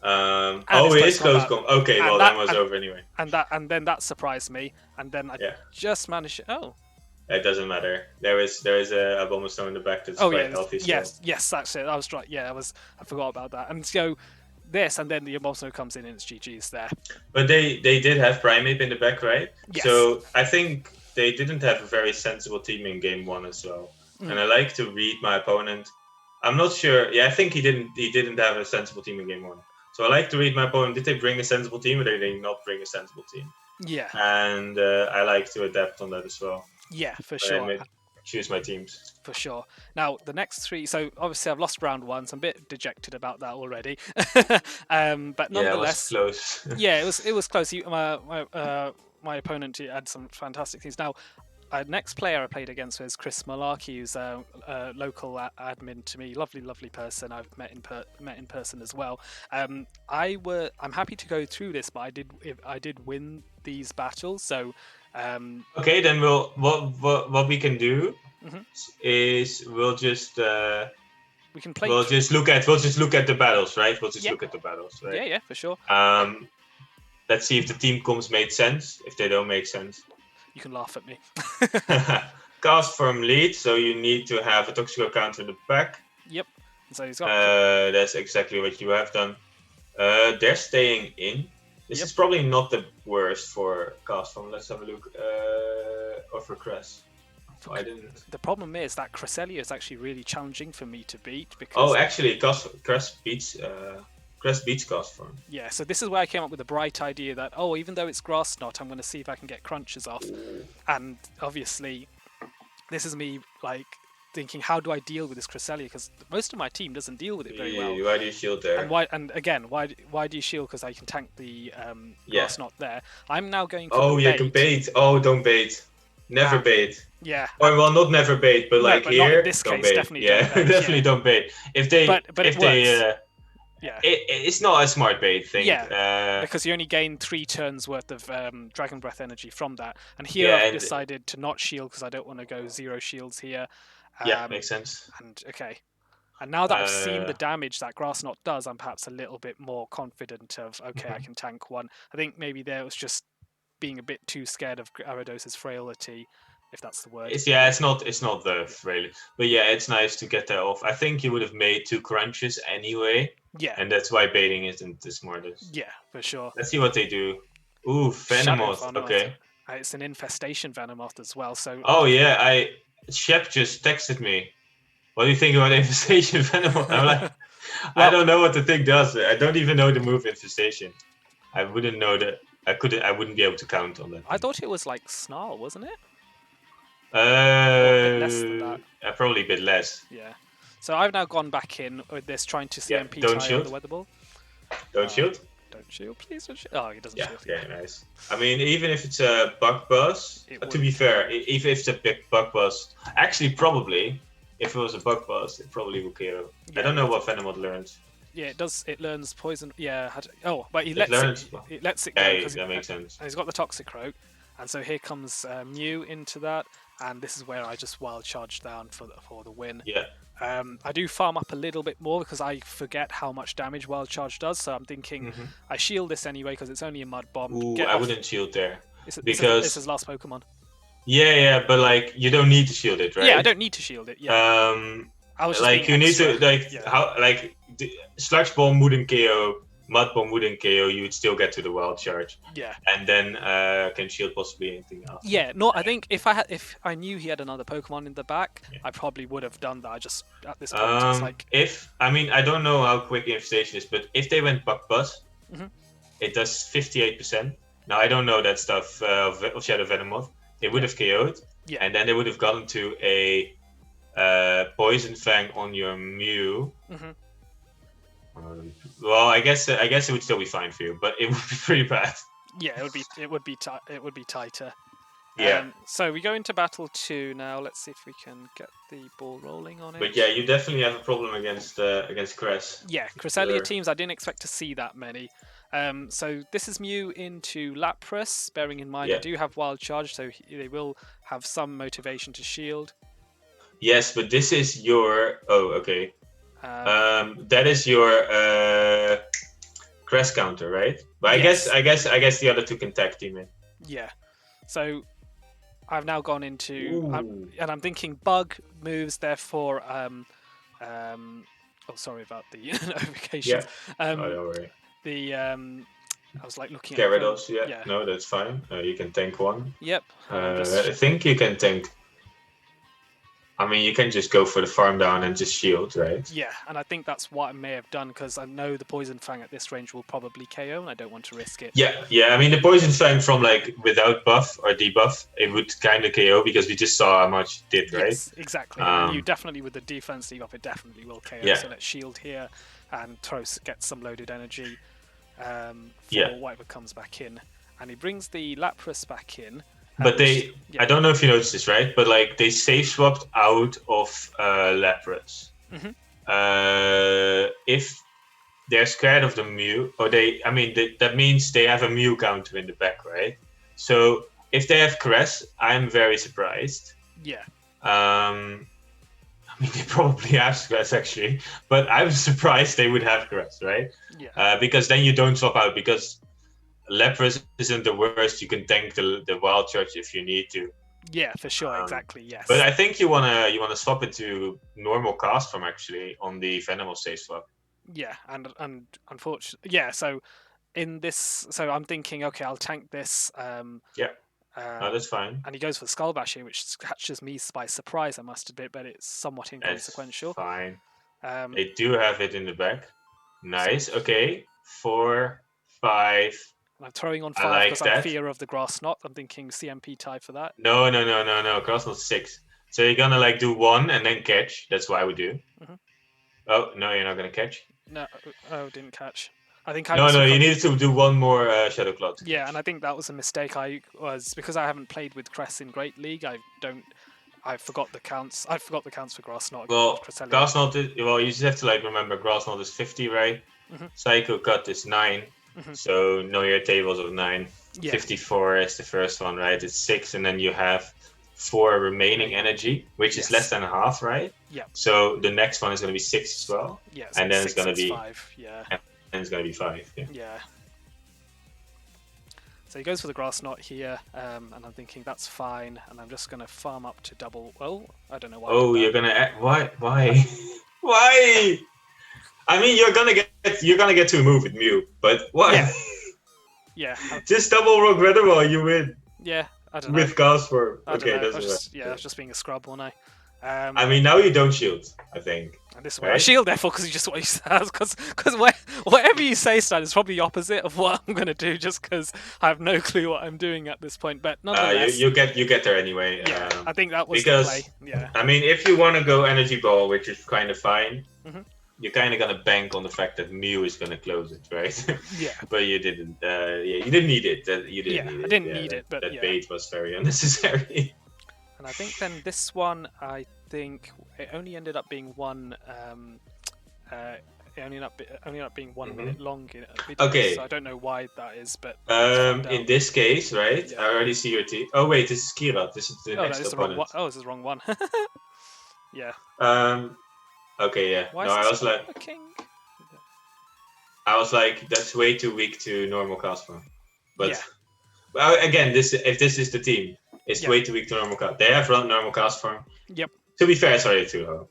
It is close combat. Okay, well, that was over anyway. And then that surprised me, and then I just managed. Oh, It doesn't matter. There is a bomber stone in the back that's quite healthy. Yes, that's it. I was right. Yeah, I forgot about that. And so this, and then the bomber comes in and it's GG's there. But they did have Primeape in the back, right? Yes. So I think they didn't have a very sensible team in game 1 as well. And I like to read my opponent. I'm not sure. Yeah, I think he didn't have a sensible team in game 1. So I like to read my opponent. Did they bring a sensible team, or did they not bring a sensible team? Yeah. And I like to adapt on that as well. Yeah, for sure. Choose my teams. For sure. Now, the next 3... So, obviously, I've lost round 1, so I'm a bit dejected about that already. But nonetheless... Yeah, it was close. Yeah, it was close. My opponent had some fantastic things. Now, next player I played against was ChrisMalaki, who's a local admin to me. Lovely, lovely person. I've met in person as well. I'm happy to go through this, but I did win these battles, so... Okay, then what we can do is we'll just We'll just look at the battles, right? We'll just look at the battles, right? Yeah, for sure. Let's see if the team comms made sense. If they don't make sense, you can laugh at me. Cast from lead, so you need to have a Toxico counter in the back. Yep. So he's got. That's exactly what you have done. They're staying in. This is probably not the worst for cast from. Let's have a look. Or for Cress. I didn't. The problem is that Cresselia is actually really challenging for me to beat because. Oh, actually, Cress beats cast form. Yeah, so this is where I came up with the bright idea that even though it's Grass Knot, I'm going to see if I can get crunches off, and obviously, this is me like thinking, how do I deal with this Cresselia? Because most of my team doesn't deal with it very well. Why do you shield there? And why do you shield? Because I can tank the Grass Knot there. I'm now going for you can bait. Oh, don't bait. Never bait. Yeah. Or well, not never bait, but like but here, not in this don't case, bait. definitely yeah, don't bait. definitely don't bait. If they, but if it they, works. it's not a smart bait thing. Yeah, because you only gain 3 turns worth of Dragon Breath energy from that. And here I've decided to not shield because I don't want to go 0 shields here. Makes sense. And now that I've seen the damage that Grass Knot does, I'm perhaps a little bit more confident of, I can tank one. I think maybe there was just being a bit too scared of Gyarados' frailty, if that's the word. It's not the frailty. But yeah, it's nice to get that off. I think you would have made 2 crunches anyway. Yeah. And that's why baiting isn't the smartest. Yeah, for sure. Let's see what they do. Ooh, Venomoth. Okay. It's an infestation Venomoth as well. So. Oh yeah, Shep just texted me. What do you think about infestation Venomoth? I'm like, I don't know what the thing does. I don't even know the move infestation. I wouldn't know that. I wouldn't be able to count on that. I thought it was like Snarl, wasn't it? Or a bit less than that. Probably a bit less. Yeah. So I've now gone back in with this, trying to CMP tie on the Weather Ball. Don't shield. Don't shield, please. Don't shield. Oh, he doesn't shield. Yeah, nice. I mean, even if it's a bug buzz, to be fair, even if it's a big bug buzz, actually probably, if it was a bug buzz, it probably would KO. Yeah. I don't know what Venomoth learns. Yeah, it does. It learns poison. Yeah. But he lets it go. Yeah, that makes sense. And he's got the Toxicroak, and so here comes Mew into that, and this is where I just wild charge down for the win. Yeah. I do farm up a little bit more because I forget how much damage wild charge does. So I'm thinking I shield this anyway because it's only a mud bomb. Ooh, I wouldn't shield there because this is last Pokemon. Yeah, but like you don't need to shield it, right? Yeah, I don't need to shield it. Yeah. I was like you need to how Sludge Bomb wouldn't KO, Mud Bomb wouldn't KO. You would still get to the wild charge. Yeah. And then can shield possibly anything else. Yeah. I think if I knew he had another Pokemon in the back, I probably would have done that. I just at this point it's like I don't know how quick infestation is, but if they went Bug Buzz, it does 58%. Now I don't know that stuff of Shadow Venomoth. It would have KO'd, and then they would have gotten to a Poison Fang on your Mew. Well, I guess it would still be fine for you, but it would be pretty bad. Yeah, it would be tighter. Yeah. So we go into battle 2 now. Let's see if we can get the ball rolling on it. But yeah, you definitely have a problem against Cress. Yeah, Cresselia teams. I didn't expect to see that many. So this is Mew into Lapras. Bearing in mind I do have Wild Charge, so they will have some motivation to shield. Yes, but this is your. Oh, okay. That is your Cress counter, right? But I guess the other 2 can tag team it. Yeah. So I've now gone into, and I'm thinking bug moves. Therefore, oh, sorry about the notifications. Oh, don't worry. I was like looking at Gyarados, yeah. No, that's fine. You can tank one. Yep. I think you can tank. I mean, you can just go for the farm down and just shield, right? Yeah, and I think that's what I may have done because I know the Poison Fang at this range will probably KO, and I don't want to risk it. Yeah. I mean, the Poison Fang from like without buff or debuff, it would kind of KO because we just saw how much it did, right? Yes, exactly. And you definitely, with the defense debuff, it definitely will KO. Yeah. So let's shield here and get some loaded energy for whatever comes back in. And he brings the Lapras back in. But I don't know if you noticed this, right? But like they safe swapped out of Lapras. If they're scared of the Mew, or that means they have a Mew counter in the back, right? So if they have Cress, I'm very surprised. Yeah. I mean, they probably have Cress actually, but I'm surprised they would have Cress, right? Yeah. Because then you don't swap out because Lapras isn't the worst. You can tank the Wild Charge if you need to. Yeah, for sure, exactly. Yes. But I think you wanna swap it to normal cast from actually on the Venomous safe swap. Yeah, and unfortunately, yeah. So in this, I'm thinking, okay, I'll tank this. No, that's fine. And he goes for the Skull Bash here, which catches me by surprise, I must admit, but it's somewhat inconsequential. That's fine. They do have it in the back. Nice. Okay. 4, 5. I'm throwing on 5 because I'm fear of the Grass Knot. I'm thinking CMP tie for that. No. Grass Knot 6. So you're gonna like do 1 and then catch. That's what I would do. Oh no, you're not gonna catch. No, didn't catch. I think you needed to do 1 more Shadow Clot. Yeah, and I think that was a mistake. Because I haven't played with Cress in Great League. I forgot the counts. I forgot the counts for Grass Knot. Well, Grass Knot is, you just have to like remember Grass Knot is 50, right? Psycho Cut is 9. So know your tables of 9. 54 is the first one, right? It's 6, and then you have 4 remaining energy, which is less than half, right? Yeah. So the next one is going to be 6 as well. Yeah. And then it's going to be 5. Yeah. And it's going to be 5. Yeah. So he goes for the Grass Knot here, and I'm thinking that's fine, and I'm just going to farm up to double. Well, I don't know why. Oh, you're going to why? Why? I mean, you're gonna get to a move with Mew, but why? Yeah. Just double Rock Weatherwall, you win. Yeah, I don't know. With Castform. Okay, that's right. I was just being a scrub, wasn't I? I mean, now you don't shield, I think. And this is why I shield, therefore, because you just what you said. Because whatever you say, Stan, is probably the opposite of what I'm gonna do, just because I have no clue what I'm doing at this point. But nonetheless, you get there anyway. Yeah, I think that was the play. Yeah. I mean, if you want to go Energy Ball, which is kind of fine. You're kind of gonna bank on the fact that Mew is gonna close it, right? Yeah. But you didn't. You didn't need it. You didn't need it. I didn't need it, but that bait was very unnecessary. And I think then this one, I think it only ended up being one. It only ended up being 1 minute long in a video. Okay. So I don't know why that is, but in this case, right? I already see your team. Oh wait, this is Queyrat. This is the next opponent. The wrong one. Oh, this is the wrong one. Yeah. Okay, yeah. Why I was like, a king? I was like, that's way too weak to normal cast form. But again, if this is the team, it's way too weak to normal cast. They have run normal cast form. Yep. To be fair, sorry, 2-0.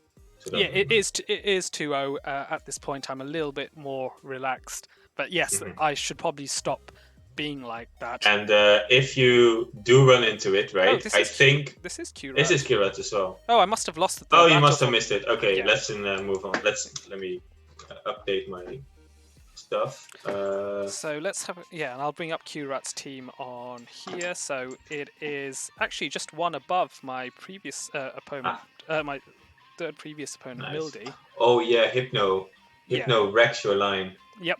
Yeah, it is 2-0 at this point. I'm a little bit more relaxed, but yes, I should probably stop being like that. And if you do run into it, right? I think this is Queyrat. This is Queyrat as well. Oh, I must have lost it. Oh, you must have missed it. Okay, let's move on. Let me update my stuff. So let's have and I'll bring up Queyrat's team on here. So it is actually just one above my previous opponent, my third previous opponent, Mildy. Oh yeah, Hypno wrecks your line. Yep.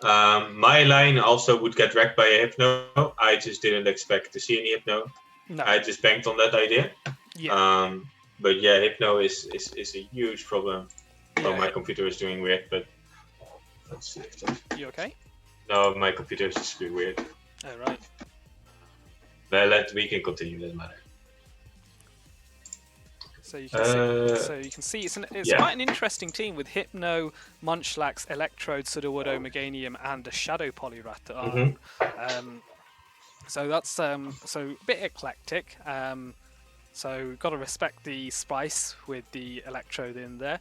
My line also would get wrecked by a Hypno. I just didn't expect to see any Hypno. No. I just banked on that idea. Yeah. But yeah, Hypno is a huge problem. Well, my computer is doing weird, but let's see if that... You okay? No, my computer is just being weird. Oh, right. Well, we can continue, doesn't matter. So you can see, it's quite an interesting team with Hypno, Munchlax, Electrode, Sudowoodo, Meganium, and a Shadow Poliwrath. So that's so a bit eclectic. So got to respect the spice with the electrode in there.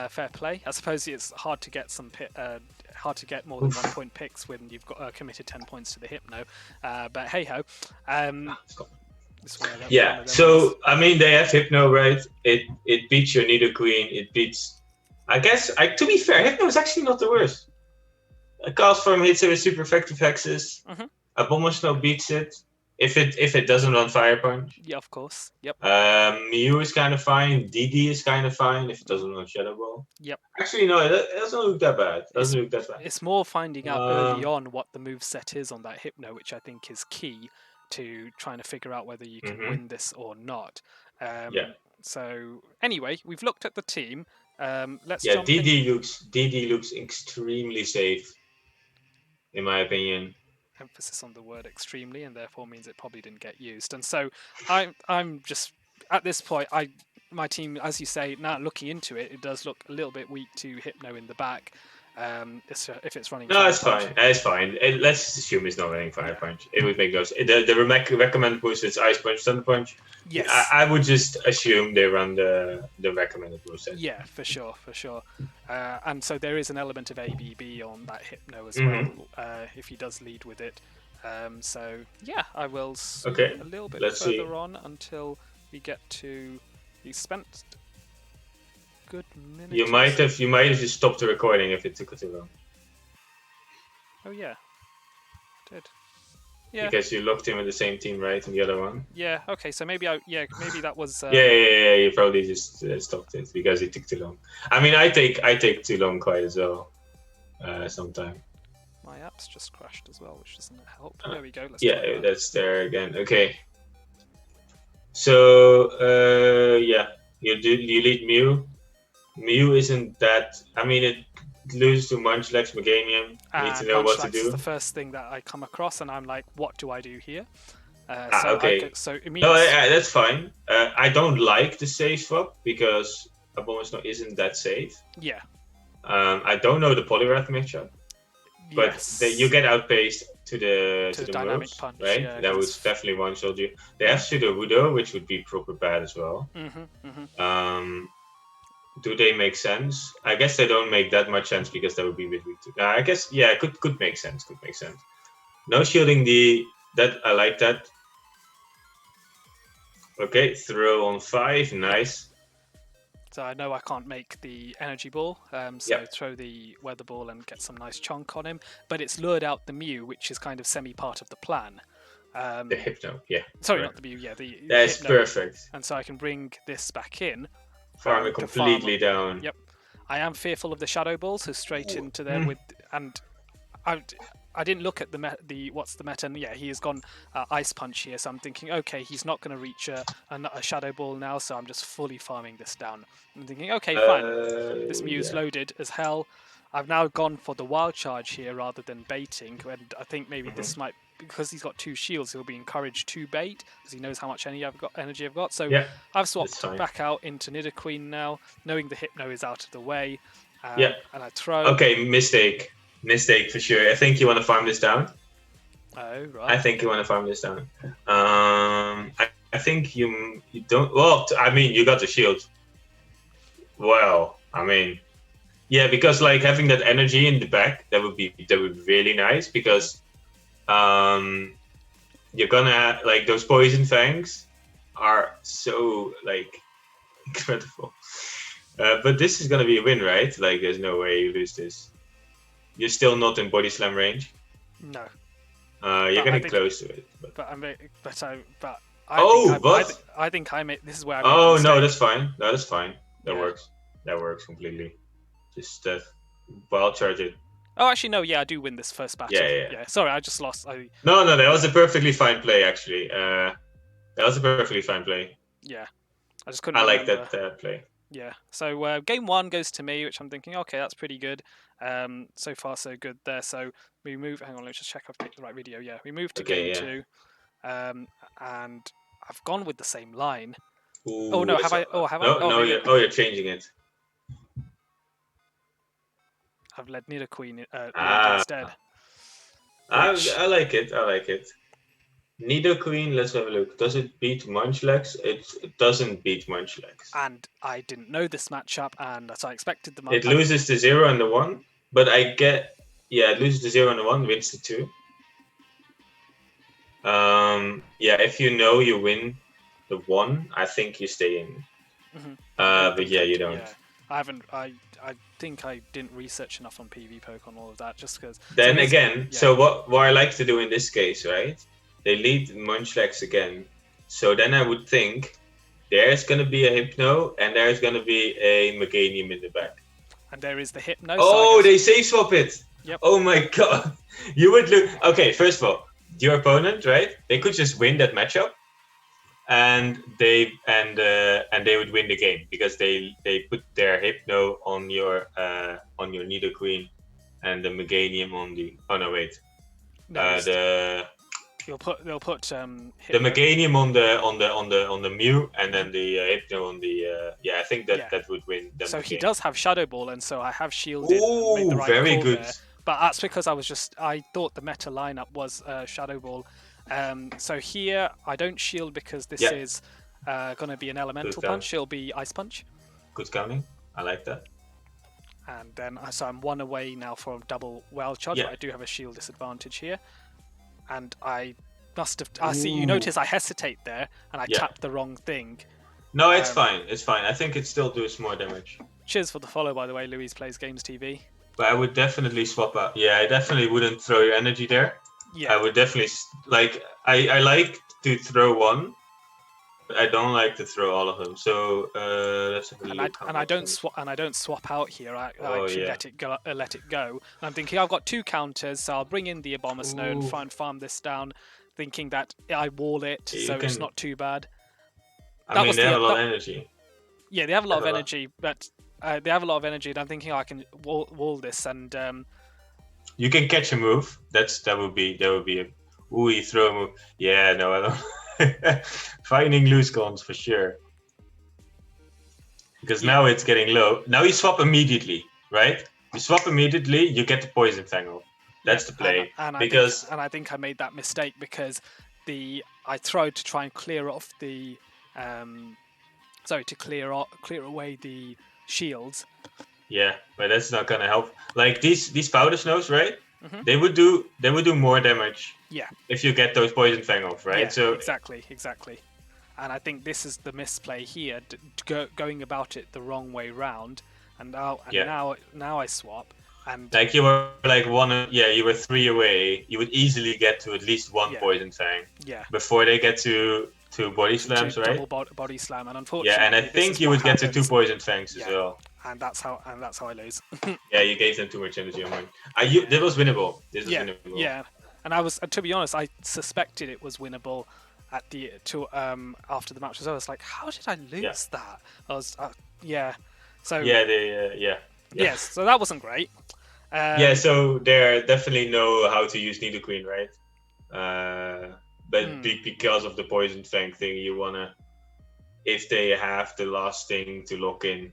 Fair play. I suppose it's hard to get hard to get more than 1 point picks when you've got committed 10 points to the hypno. But hey ho. Yeah. So I mean, they have hypno, right? It beats your Nidoqueen. It beats. I guess. To be fair, hypno is actually not the worst. A cast form hits it with super effective hexes. A Abomasnow beats it. If it doesn't run Fire Punch. Yeah, of course. Yep. Mew is kind of fine. DD is kind of fine if it doesn't run Shadow Ball. Yep. Actually, no, it doesn't look that bad. It's more finding out early on what the move set is on that Hypno, which I think is key to trying to figure out whether you can win this or not. Yeah. So anyway, we've looked at the team. Let's jump DD looks extremely safe, in my opinion. Emphasis on the word extremely, and therefore means it probably didn't get used. And so I'm just at this point, my team, as you say, now looking into it, it does look a little bit weak to Hypno in the back. If it's running, no, it's fine. It's fine. Let's assume it's not running Fire Punch. It would make those. The recommended boost is Ice Punch, Thunder Punch. Yes, I would just assume they run the recommended boost. Yeah, for sure. And so there is an element of ABB on that Hypno as well, if he does lead with it. So yeah, I will see a little bit further on until we get to. He spent good minutes. You might have just stopped the recording if it took too long. Oh yeah, I did. Yeah. Because you locked in with the same team, right? And the other one. Yeah. Okay. So maybe that was. Yeah. You probably just stopped it because it took too long. I mean, I take too long quite as well. Sometimes. My app's just crashed as well, which doesn't help. There we go. That's there again. Okay. So yeah, you lead Mew. Mew isn't that. I mean, it loses to Munchlax, Meganium. Need to know what to do. That's the first thing that I come across, and I'm like, what do I do here? Okay. So it means... No, that's fine. I don't like the safe swap because Abomasnow isn't that safe. Yeah. I don't know the Poliwrath matchup, but you get outpaced to the dynamic moves, punch, right? Yeah, that would definitely one-shot you. They have Sudowoodo, which would be proper bad as well. Do they make sense? I guess they don't make that much sense because that would be a bit weak. I guess it could make sense. No shielding that I like that. Okay, throw on 5, nice. So I know I can't make the energy ball, throw the weather ball and get some nice chunk on him. But it's lured out the Mew, which is kind of semi-part of the plan. The Hypno, yeah. Sorry, not the Mew, yeah. That's Hypno. Perfect. And so I can bring this back in. Farm it completely down. Yep. I am fearful of the Shadow Ball, so straight into there with... And I didn't look at what's the meta. And yeah, he has gone Ice Punch here, so I'm thinking, okay, he's not going to reach a Shadow Ball now, so I'm just fully farming this down. I'm thinking, okay, fine. This Mew's loaded as hell. I've now gone for the Wild Charge here rather than baiting, and I think maybe this might, because he's got 2 shields, he'll be encouraged to bait, because he knows how much energy I've got. So I've swapped back out into Nidoqueen now, knowing the Hypno is out of the way. And I throw... Okay, mistake for sure. I think you want to farm this down. Oh, right. I think you want to farm this down. I think you don't... Well, I mean, you got the shield. Well, I mean... Yeah, because like having that energy in the back, that would be really nice, because you're gonna... Like, those Poison Fangs are so, like, incredible. But this is gonna be a win, right? Like, there's no way you lose this. You're still not in body slam range. No. You're getting close to it. I think I made. This is where I. Oh no, that's fine. That's fine. That works. That works completely. Just wild charge it. Oh, actually, no. Yeah, I do win this first battle. Yeah. Sorry, I just lost. No, that was a perfectly fine play. Actually, that was a perfectly fine play. Yeah, I just couldn't. I like that play. Yeah. So game 1 goes to me, which I'm thinking, okay, that's pretty good. So far so good there. So we move. Hang on, let's just check I've picked the right video. Yeah, we move to game 2, and I've gone with the same line. Ooh, oh no, have I? No, you're changing it. I've led Nidoqueen instead. I like it. Nidoqueen, let's have a look. Does it beat Munchlax? It doesn't beat Munchlax. And I didn't know this matchup, and so I expected the It loses the 0 and the 1, but it loses the 0 and the 1, wins the 2. If you know you win the 1, I think you stay in. But yeah, you don't. Yeah, I haven't. I think I didn't research enough on PV poke on all of that, just because. Then again, so what I like to do in this case, right? They lead Munchlax again, so then I would think there's gonna be a Hypno and there's gonna be a Meganium in the back. And there is the Hypno. Oh, they save swap it. Yep. Oh my god, you would look. Okay, first of all, your opponent, right? They could just win that matchup, and they would win the game because they put their Hypno on your Nidoqueen and the Meganium on the. Oh no, wait. They'll put the Meganium on the Mew and then the Hypno on the I think that would win. So he does have Shadow Ball, and so I have shielded. Ooh, made the right very call good. There. But that's because I thought the meta lineup was Shadow Ball. So here I don't shield because this is going to be an Elemental Punch. It'll be Ice Punch. Good scouting. I like that. And then so I'm 1 away now from double Wild Charge. But I do have a shield disadvantage here. And I must have. I see. You notice I hesitate there, and I tapped the wrong thing. No, it's fine. It's fine. I think it still does more damage. Cheers for the follow, by the way. Louise Plays Games TV. But I would definitely swap out. Yeah, I definitely wouldn't throw your energy there. Yeah. I would definitely I like to throw one, but I don't like to throw all of them. So let's have a look. And I don't swap out here. I actually let it go. I'm thinking I've got 2 counters, so I'll bring in the Abomasnow and farm this down, thinking that I wall it, it's not too bad. They have a lot of energy. Yeah, they have a lot of energy, but they have a lot of energy, and I'm thinking I can wall this, and you can catch a move. That would be a you throw a move. Yeah, no, I don't. Finding loose cons for sure. Because now it's getting low. Now you swap immediately, right? You swap immediately, you get the Poison Fang off. That's the play. I think I made that mistake because I tried to try and clear off the clear away the shields. Yeah, but that's not gonna help. Like these powder snows, right? Mm-hmm. They would do more damage. Yeah. If you get those Poison Fang off, right? Yeah, so exactly. And I think this is the misplay here, going about it the wrong way round. And now I swap. And like you were you were 3 away. You would easily get to at least 1 Poison Fang. Yeah. Before they get to body slams, right? Double body slam, and unfortunately. Yeah, and I think you would get to 2 Poison Fangs as well. And that's how I lose. Yeah, you gave them too much energy on mine. This was winnable. Winnable. Yeah. And I was, to be honest, I suspected it was winnable after the match was over. I was like, how did I lose that? I was So yes, so that wasn't great. So they definitely know how to use Nidoqueen, right? But because of the Poison Fang thing, you wanna, if they have the last thing to lock in,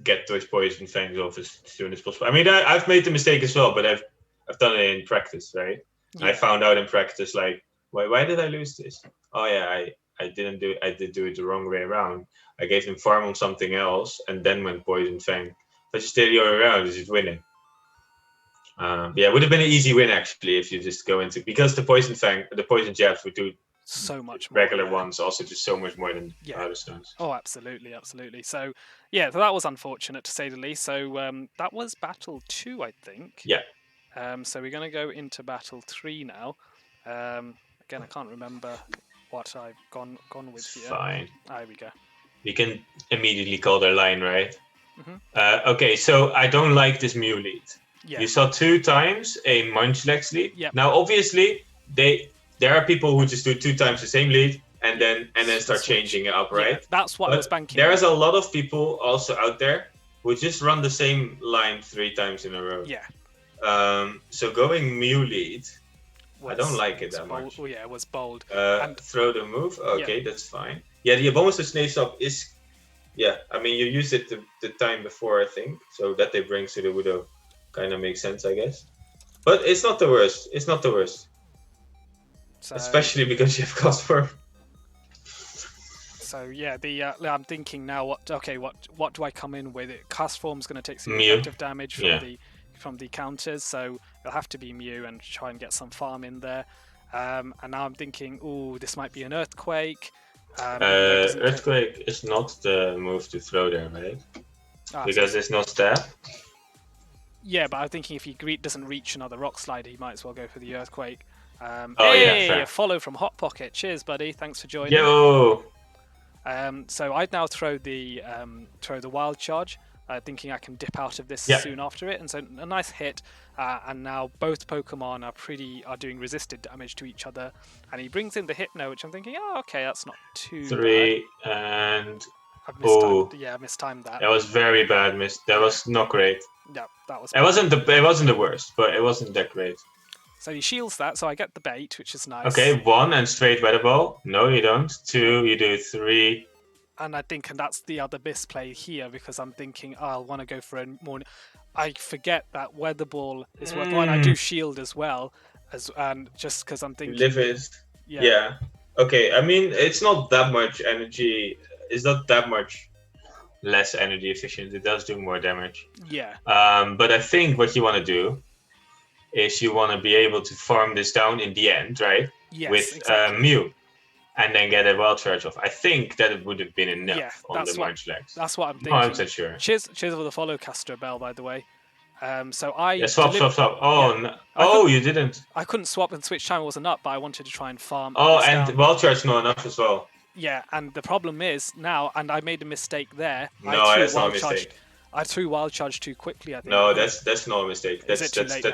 get those Poison Fangs off as soon as possible. I mean, I've made the mistake as well, but I've done it in practice, right? Yeah. I found out in practice, like, why did I lose this? Oh yeah, I did do it the wrong way around. I gave them farm on something else, and then went Poison Fang. If I just did the other way around, it's just winning. It would have been an easy win actually if you just go into, because the poison jabs would do so much more. Regular ones also do so much more than powder stones. Oh, absolutely. So so that was unfortunate to say the least. So that was battle 2, I think. Yeah. So we're going to go into battle 3 now. Again, I can't remember what I've gone with here. Fine. There we go. We can immediately call their line, right? Mm-hmm. Okay, so I don't like this Mew lead. Yeah. You saw 2 times a Munchlax lead. Yep. Now, obviously, there are people who just do 2 times the same lead and then start changing it up, right? Yeah, that's what I was banking. There is a lot of people also out there who just run the same line 3 times in a row. Yeah. So going Mew lead, I don't like it that much. Oh yeah, it was bold. Throw the move. Okay, that's fine. Yeah, the Abomasnow Snake Up is. Yeah, I mean you used it the time before, I think, so that they bring to the Widow kind of makes sense, I guess. But it's not the worst. So, especially because you have cost for. So yeah, I'm thinking now. What do I come in with? Cast Form's going to take some Mew. effective damage from the counters, so it'll have to be Mew and try and get some farm in there. And now I'm thinking, ooh, this might be an Earthquake. Earthquake is not the move to throw there, right? Because there's no stab. Yeah, but I'm thinking if he doesn't reach another Rock Slide, he might as well go for the Earthquake. Yeah, a follow from Hot Pocket. Cheers, buddy. Thanks for joining. Yo. So I'd now throw the Wild Charge, thinking I can dip out of this soon after it, and so a nice hit. And now both Pokemon are doing resisted damage to each other, and he brings in the Hypno, which I'm thinking, oh, okay, that's not too 3 bad. And I mistimed that. That was very bad. That was not great. Yeah, that was. It wasn't the worst, but it wasn't that great. So he shields that, so I get the bait, which is nice. Okay, 1 and straight Weather Ball. No, you don't. 2, you do 3. And I think, and that's the other misplay here, because I'm thinking, I'll want to go for a more. I forget that Weather Ball is worth one. I do shield as well, and just because I'm thinking. Live is. Yeah. Okay, I mean, it's not that much energy. It's not that much less energy efficient. It does do more damage. Yeah. But I think what you want to do is you want to be able to farm this down in the end, right? Yes, with exactly. Mew, and then get a Wild Charge off. I think that it would have been enough on the Munchlax. That's what I'm thinking. No, I'm not sure. Cheers for the follow, Castro Bell, by the way. So I... Yeah, swap. Oh, yeah. No. You didn't. I couldn't swap and switch time wasn't up, but I wanted to try and farm. Oh, and Wild Charge not enough as well. Yeah, and the problem is now, and I made a mistake there. No, that's not a mistake. I threw Wild Charge too quickly, I think. No, that's not a mistake. That's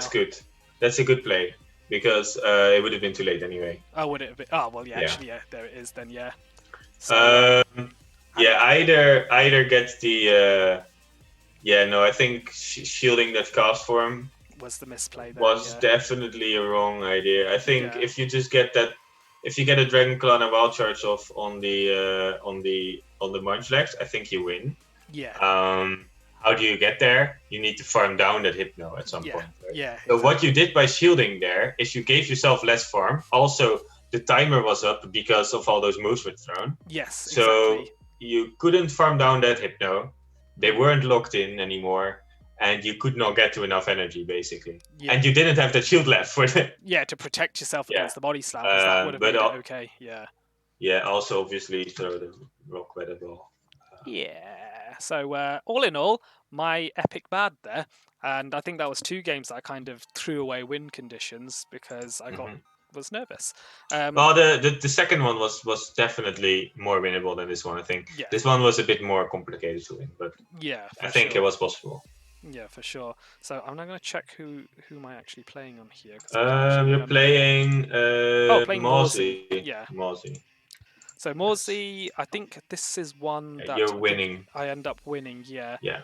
good. That's a good play, because it would have been too late anyway. Oh, would it have been? Oh, well, yeah, actually, yeah, there it is then, yeah. So, either get the... I think shielding that Cast Form was the misplay there, was definitely a wrong idea. I think if you just get that... If you get a Dragon Claw and a Wild Charge off on the Munchlax, I think you win. Yeah. How do you get there? You need to farm down that Hypno at some point. Right? Yeah. So what you did by shielding there is you gave yourself less farm. Also, the timer was up because of all those moves were thrown. Yes. So you couldn't farm down that Hypno. They weren't locked in anymore. And you could not get to enough energy, basically. Yeah. And you didn't have the shield left for it. Yeah, to protect yourself against the body slam. That would have been okay, yeah. Yeah, also, obviously, throw the Rock Weather Ball. Yeah. So, all in all, my epic bad there. And I think that was 2 games that I kind of threw away win conditions because I was nervous. Well, the second one was definitely more winnable than this one, I think. Yeah. This one was a bit more complicated to win, but I think it was possible. Yeah, for sure. So I'm now going to check who am I actually playing on here. You're playing Mawsy. Yeah. Mawsy. So Mawsy, I think this is one that you're winning. I end up winning, yeah. Yeah.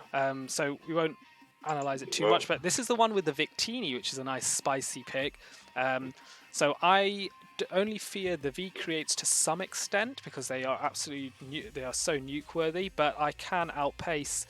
So we won't analyze it too much, but this is the one with the Victini, which is a nice spicy pick. So I only fear the V creates to some extent because they are they are so nuke worthy, but I can outpace.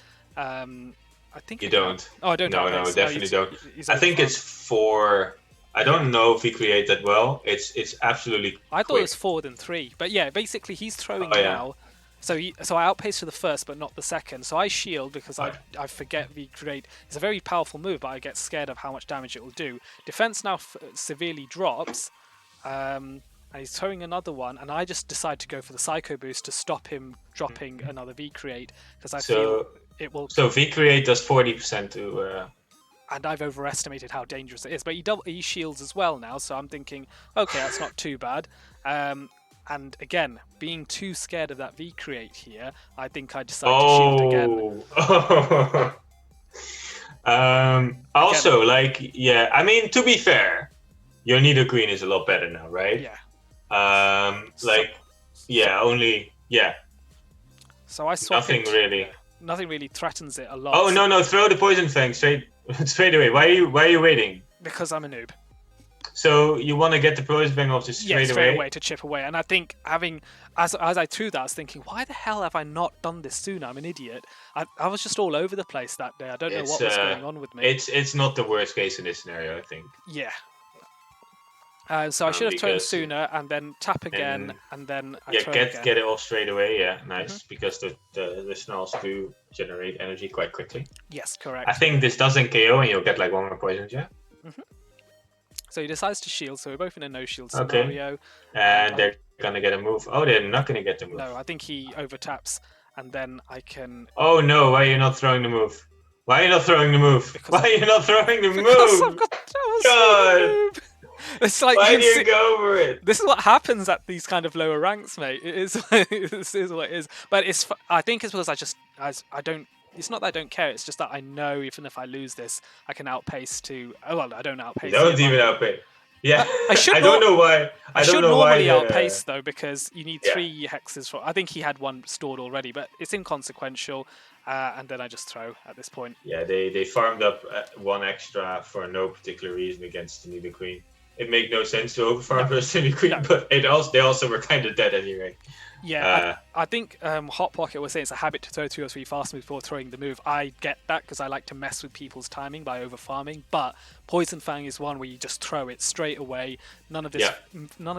I think you don't. Oh, I don't. No, definitely don't. I think it's 4. I don't know if he create that well. It's absolutely. I thought it was 4 than 3, but yeah, basically he's throwing now. So I outpace to the first, but not the second. So I shield because I forget V create. It's a very powerful move, but I get scared of how much damage it will do. Defense now severely drops, and he's throwing another one, and I just decide to go for the Psycho Boost to stop him dropping another V create because I feel it will. So V create does 40% to. And I've overestimated how dangerous it is, but he shields as well now. So I'm thinking, okay, that's not too bad. And again, being too scared of that V create here, I think I decide to shield again. Also, I mean, to be fair, your Nidoqueen is a lot better now, right? Yeah. So I swap Nothing really. Nothing really threatens it a lot. Oh no! Throw the Poison Fang straight away. Why are you waiting? Because I'm a noob. So you want to get the Poison Fang off just straight away to chip away. And I think as I threw that, I was thinking, why the hell have I not done this sooner? I'm an idiot. I was just all over the place that day. I don't know what was going on with me. It's not the worst case in this scenario, I think. Yeah. So I should have turned because- sooner and then tap again and then I Yeah, turn again. get it off straight away. Yeah, nice. Because the snarls do generate energy quite quickly. Yes, correct. I think this doesn't KO and you'll get like one more poison jab. So he decides to shield, so we're both in a no shield Okay. scenario. And they're gonna get a move. Oh, they're not gonna get the move. No, I think he overtaps and then I can... Oh no, why are you not throwing the move? Why are you not throwing the move? Why are you not throwing the Because move? I've got God! move. It's like Why do you go over it? This is what happens at these kind of lower ranks, mate. It is. This is what it is. But it's. I think it's because I don't. It's not that I don't care. It's just that I know even if I lose this, I can outpace to. Oh well, I don't outpace. You don't even outpace. Yeah, I should. I don't know why. I should normally outpace though because you need 3 hexes for. I think he had 1 stored already, but it's inconsequential. And then I just throw at this point. Yeah, they farmed up 1 extra for no particular reason against the Nido Queen. It made no sense to overfarm versus the Nido Queen, but they also were kind of dead anyway. Yeah, I think Hot Pocket was saying it's a habit to throw 2 or 3 fast moves before throwing the move. I get that because I like to mess with people's timing by over-farming, but Poison Fang is one where you just throw it straight away. None of this.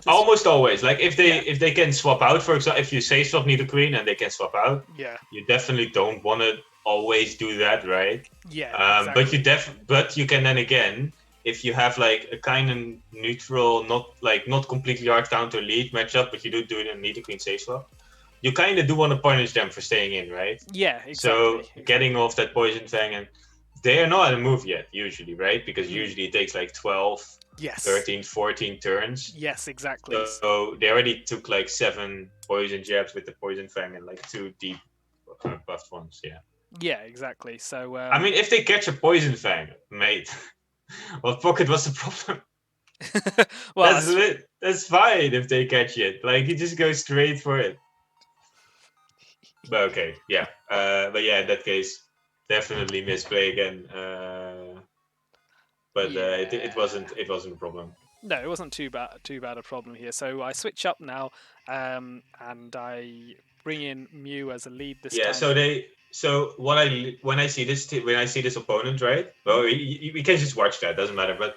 Almost always. Like if they can swap out, for example, if you say swap Nido Queen and they can swap out, you definitely don't want to always do that, right? Yeah. Exactly. But you can then again, if you have like a kind of neutral, not completely hard counter lead matchup, but you do it in Nido Queen safe swap, you kind of do want to punish them for staying in, right? Yeah, exactly. So getting off that Poison Fang, and they are not at a move yet, usually, right? Because usually it takes like 12, 13, 14 turns. Yes, exactly. So they already took like 7 poison jabs with the Poison Fang and like 2 deep buffed ones, Yeah, exactly. So I mean, if they catch a Poison Fang, mate, what pocket was the problem? Well, that's fine if they catch it. Like, you just go straight for it. But okay, yeah. But yeah, in that case, definitely misplay again. But it wasn't a problem. No, it wasn't too bad a problem here. So I switch up now, and I bring in Mew as a lead this time. Yeah. So when I see this opponent, right? Well, we can just watch that. Doesn't matter. But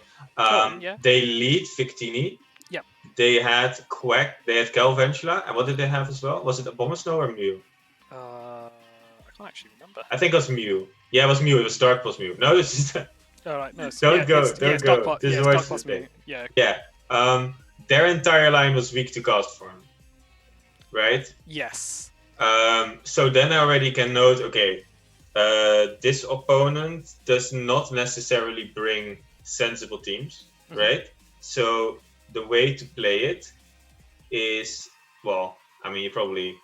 they lead Victini. Yep. They had Quack. They had Galvantula, and what did they have as well? Was it Abomasnow or Mew? I can't actually remember. I think it was Mew. Yeah, it was Mew. It was Dark plus Mew. No, this is. All right, no. Don't go. This is Dark plus Mew. Yeah. Yeah. Their entire line was weak to Cast Form, right? Yes. So then I already can note, okay, this opponent does not necessarily bring sensible teams, right? So the way to play it is, well, I mean, you probably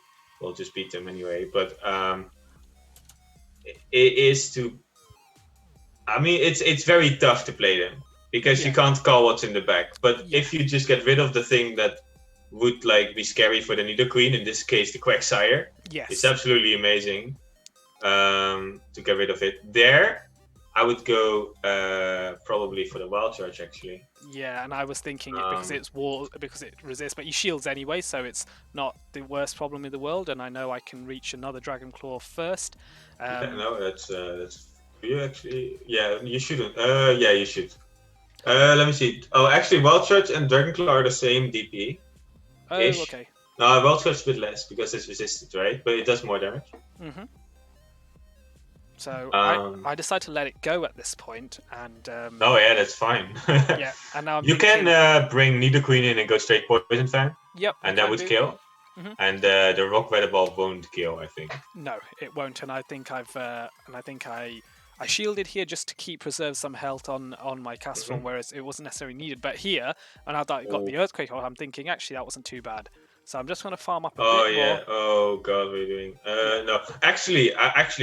will just beat them anyway, but it is to, I mean, it's very tough to play them because you can't call what's in the back. But if you just get rid of the thing that would like be scary for the Nido Queen, in this case the Quagsire, it's absolutely amazing to get rid of it. There, I would go probably for the Wild Charge actually. Yeah, and I was thinking it because it resists, but he shields anyway, so it's not the worst problem in the world. And I know I can reach another Dragon Claw first. No, that's you actually. Yeah, you shouldn't. Yeah, you should. Let me see. Oh, actually, Wild Charge and Dragon Claw are the same DP. Oh, okay. No, Wild Charge is a bit less because it's resisted, right? But it does more damage. Mm-hmm. So I decide to let it go at this point, and oh yeah, that's fine. Yeah, and now you can bring Nido Queen in and go straight Poison Fang. Yep, and that would kill. Mm-hmm. And the Rock Weather Ball won't kill, I think. No, it won't. And I think I shielded here just to preserve some health on my cast form, whereas it wasn't necessarily needed. But here, and I got the Earthquake off, I'm thinking actually that wasn't too bad. So I'm just going to farm up a bit more. Oh god, what are you doing? No, actually,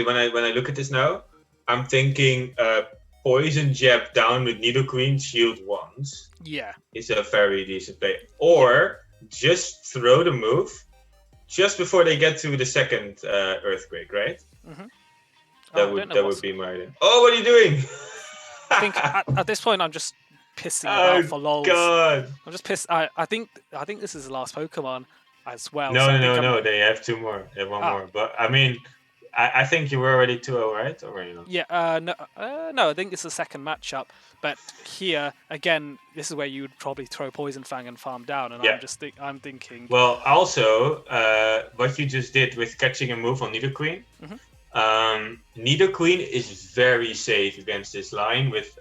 when I look at this now, I'm thinking Poison Jab down with Nido Queen shield once. Yeah, is a very decent play. Or just throw the move just before they get to the second Earthquake, right? Mm-hmm. That would be my idea. Oh, what are you doing? I think at this point I'm just pissing about for lols. God. I'm just pissed. I think this is the last Pokemon as well. No. They have 2 more. They have 1 more. But I mean, I think you were already 2-0, right? Or were you not? Yeah, no, I think it's the second matchup. But here, again, this is where you would probably throw Poison Fang and farm down, and Yeah. I'm thinking... Well, also, what you just did with catching a move on Nidoqueen, Nidoqueen is very safe against this line with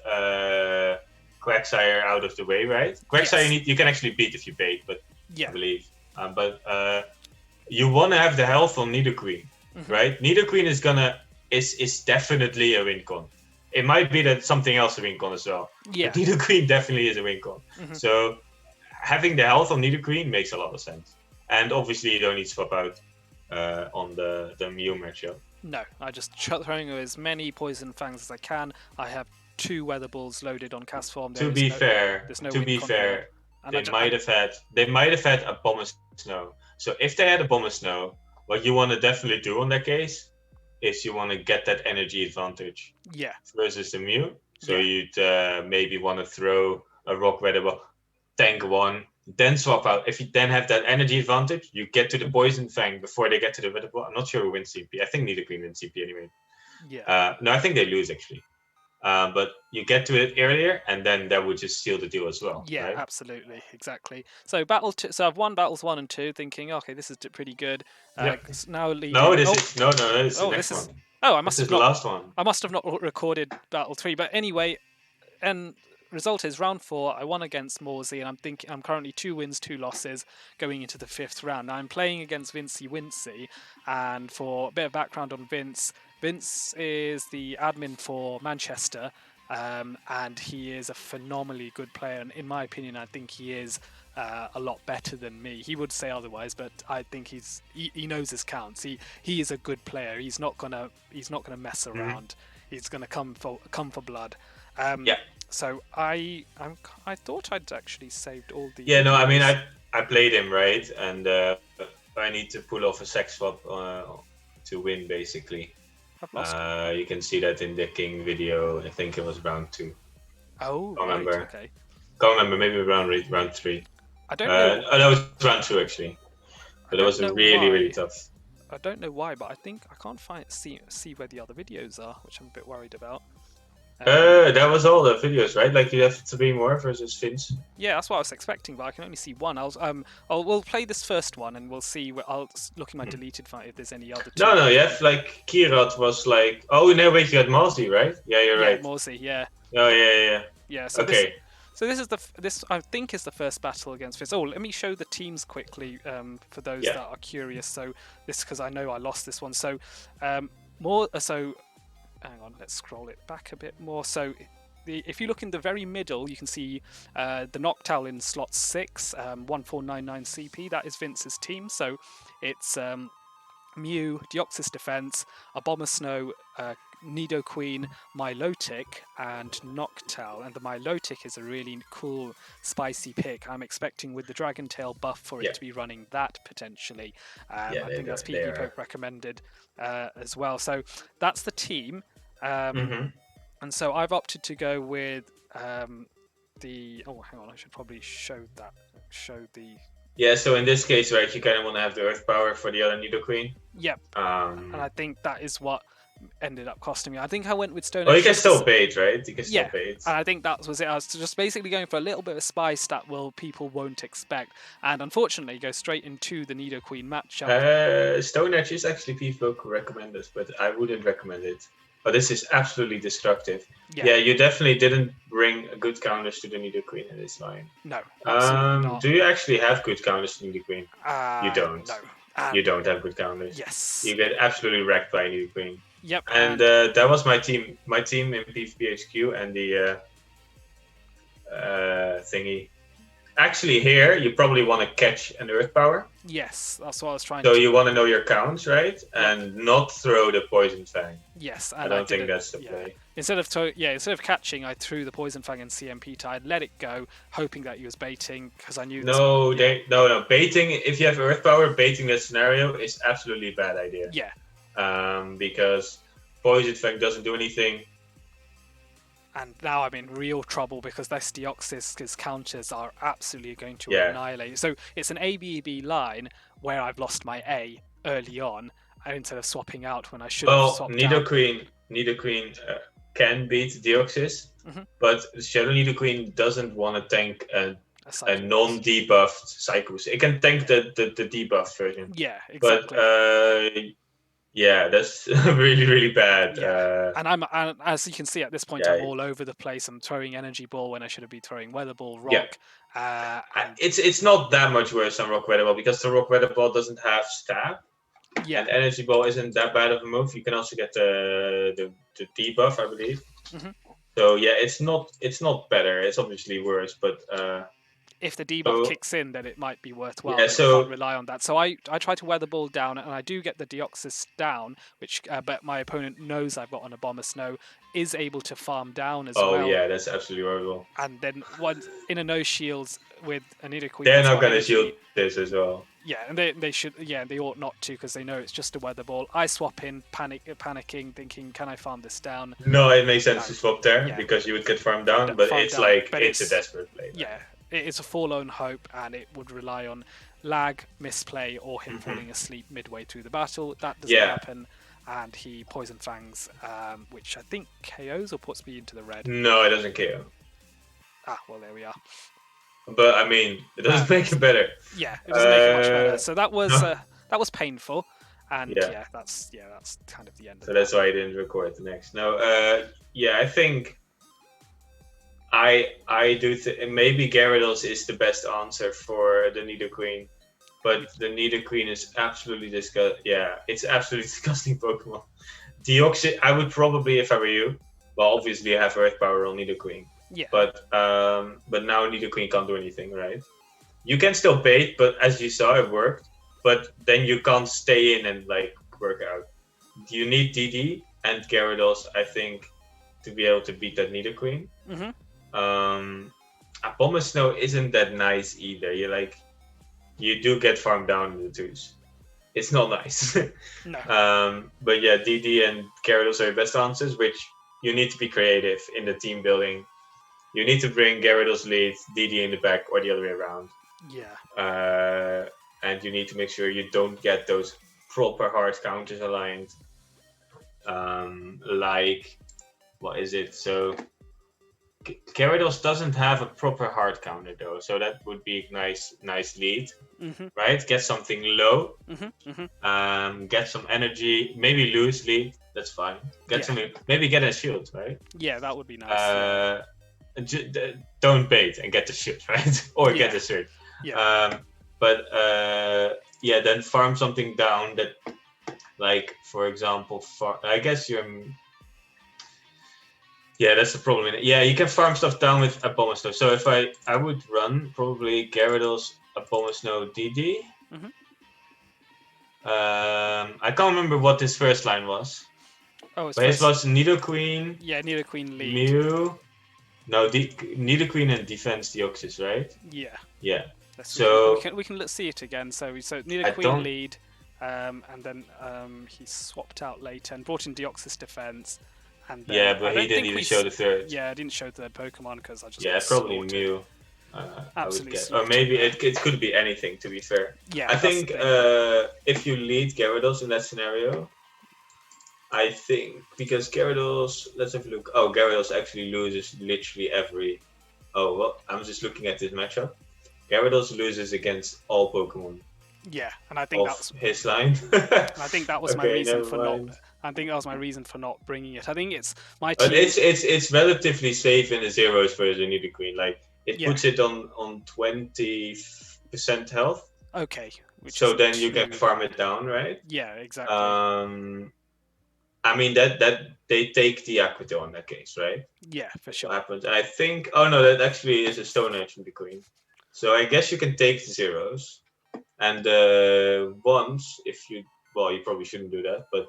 Quagsire out of the way, right? Quagsire you can actually beat if you bait, but I believe. But you want to have the health on Nidoqueen, right? Nidoqueen is definitely a win con. It might be that something else a win con as well. Yeah. But Nidoqueen definitely is a win con. So having the health on Nidoqueen makes a lot of sense. And obviously you don't need to swap out on the Mew matchup. No, I just throwing as many Poison Fangs as I can. I have 2 Weather Balls loaded on cast form. To be fair, they might have had a Bomb of Snow. So if they had a Bomb of Snow, what you want to definitely do on that case is you want to get that energy advantage. Yeah. Versus the Mew. So you'd maybe want to throw a Rock Weather Ball, tank 1, then swap out. If you then have that energy advantage, you get to the Poison Fang before they get to the Weather Ball. I'm not sure who wins CP. I think Nidoqueen wins CP anyway. Yeah. No, I think they lose actually. But you get to it earlier, and then that would just seal the deal as well. Yeah, right? Absolutely, exactly. So so I've won battles 1 and 2, thinking, okay, this is pretty good. Now leading... No, this is the next one. Oh, I must have not. The last one. I must have not recorded battle 3, but anyway, and result is round 4. I won against Mawsy, and I'm currently 2 wins, 2 losses going into the 5th round. Now I'm playing against VinceyWinceyy, and for a bit of background on Vince is the admin for Manchester, and he is a phenomenally good player. And in my opinion, I think he is a lot better than me. He would say otherwise, but I think he knows his counts. He is a good player. He's not gonna mess around. He's gonna come for blood. So I thought I'd actually saved all the... Yeah, no, I mean I played him, right, and I need to pull off a sex swap to win basically. I've lost you can see that in the King video. I think it was round 2. Oh, can't remember. Okay. Can't remember. Maybe round 3. I don't know. Oh, that was round 2 actually. But it was really tough. I don't know why, but I think I can't see where the other videos are, which I'm a bit worried about. That was all the videos, right? Like you have 3 more versus Vince. Yeah, that's what I was expecting, but I can only see 1. We'll play this first one and we'll see. I'll look in my deleted file if there's any other 2. No, you have like Queyrat was like. Oh no, wait, you had Mawsy, right? Yeah, you're right. Mawsy, yeah. Oh yeah. Yeah. So okay. This is this I think is the first battle against Vince. Oh, let me show the teams quickly for those that are curious. So this because I know I lost this one. So hang on, let's scroll it back a bit more. So if you look in the very middle, you can see the Noctowl in slot 6, 1499 CP. That is Vince's team. So it's Mew, Deoxys Defense, Abomasnow, Nidoqueen, Milotic, and Noctowl. And the Milotic is a really cool, spicy pick. I'm expecting with the Dragon Tail buff for it to be running that potentially. I think that's PP Poke recommended as well. So that's the team. And so I've opted to go with the... Oh, hang on, I should probably show the... Yeah, so in this case, right, you kind of want to have the Earth Power for the other Nidoqueen. Yep. And I think that is what ended up costing me. I think I went with Stone. Oh, you can still bait, right? You can still bait. And I think that was it. I was just basically going for a little bit of spice that people won't expect, and unfortunately go straight into the Nidoqueen matchup. Stone Edge is actually people recommended, but I wouldn't recommend it. But this is absolutely destructive. Yeah, you definitely didn't bring a good counters to the Nidoqueen in this line. No, absolutely not. Do you actually have good counters to Nidoqueen? You don't. No. You don't have good counters. Yes. You get absolutely wrecked by Nidoqueen. Yep. And that was my team. My team in PvP HQ and the thingy. Actually, here you probably want to catch an Earth Power. Yes, that's what I was trying to do. So you want to know your counts, right? And not throw the Poison Fang. Yes, and I don't think that's the play. Instead of catching, I threw the Poison Fang and CMP Tide, let it go, hoping that he was baiting because I knew. No, baiting. If you have Earth Power, baiting that scenario is absolutely a bad idea. Yeah. Because Poison Fang doesn't do anything. And now I'm in real trouble because this Deoxys' counters are absolutely going to annihilate. So it's an ABB line where I've lost my A early on, instead of swapping out when I should have swapped out. Nidoqueen can beat Deoxys, but Shadow Nidoqueen doesn't want to tank a non-debuffed Psychos. It can tank the debuffed version. Yeah, exactly. But yeah, that's really, really bad. Yeah. And as you can see at this point, I'm all over the place. I'm throwing Energy Ball when I should have been throwing Weather Ball, Rock. Yeah. It's not that much worse than Rock Weather Ball because the Rock Weather Ball doesn't have stab. Yeah. And Energy Ball isn't that bad of a move. You can also get the debuff, I believe. So yeah, it's not better. It's obviously worse, but if the debuff kicks in, then it might be worthwhile. Yeah, so I can't rely on that. So I try to Weather Ball down, and I do get the Deoxys down, which but my opponent knows I've got an Abomasnow, is able to farm down as well. Oh yeah, that's absolutely horrible. And then once in a no shields with a Nidoqueen, they're not gonna shield this as well. Yeah, and they should. Yeah, they ought not to because they know it's just a Weather Ball. I swap in, panicking, thinking, can I farm this down? No, it makes sense to swap there because you would get farmed down, but it's a desperate play. Yeah, it's a forlorn hope, and it would rely on lag, misplay, or him falling asleep midway through the battle. That doesn't happen, and he Poison Fangs, which I think KOs or puts me into the red. No, it doesn't KO. Ah, well, there we are. But I mean, it doesn't make it better. Yeah, it doesn't make it much better. So that was painful, and that's kind of the end. So that's why I didn't record the next. No, I think I do maybe Gyarados is the best answer for the Nidoqueen, but the Nidoqueen is absolutely disgusting. Yeah, it's absolutely disgusting Pokemon. Deoxys, I would probably, if I were you, well, obviously have Earth Power on Nidoqueen. Yeah. But now Nidoqueen can't do anything, right? You can still bait, but as you saw, it worked. But then you can't stay in and like work out. You need DD and Gyarados, I think, to be able to beat that Nidoqueen. Abomasnow isn't that nice either. You do get farmed down in the twos. It's not nice. No. But yeah, DD and Gyarados are your best answers, which you need to be creative in the team building. You need to bring Gyarados lead, DD in the back, or the other way around. Yeah. And you need to make sure you don't get those proper hard counters aligned. Like, what is it? So, Gyarados doesn't have a proper hard counter though, so that would be nice lead, right? Get something low, get some energy, maybe lose lead. That's fine. Maybe get a shield, right? Yeah, that would be nice. Don't bait and get the shield, right? Or get the shirt. Yeah. Then farm something down that, like, for example, I guess you're. Yeah, that's the problem. Yeah, you can farm stuff down with Abomasnow. So if I would run probably Gyarados, Abomasnow, DD. I can't remember what his first line was. Oh, his was Nidoqueen. Yeah, Nidoqueen lead. Mew. No, Nidoqueen and defense Deoxys, right? Yeah. Yeah. So we can see it again. So Nidoqueen lead, and then he swapped out later and brought in Deoxys defense. And but he didn't even show the third. Yeah, I didn't show the third Pokemon because I just probably Mew. Absolutely. Or maybe it could be anything. To be fair. Yeah. I think if you lead Gyarados in that scenario, I think because Gyarados, let's have a look. Oh, Gyarados actually loses literally every. Oh well, I'm just looking at this matchup. Gyarados loses against all Pokemon. Yeah, and I think that's his line. I think that was my reason for not. I think that was my reason for not bringing it. I think it's my team. But it's relatively safe in the zeros for the Nidoqueen. Like it puts it on 20% health. Okay. So then you can farm it down, right? Yeah, exactly. I mean that they take the Aquito in that case, right? Yeah, for sure. What happens? I think. Oh no, that actually is a Stone Edge Nidoqueen. So I guess you can take the zeros. And ones, you probably shouldn't do that, but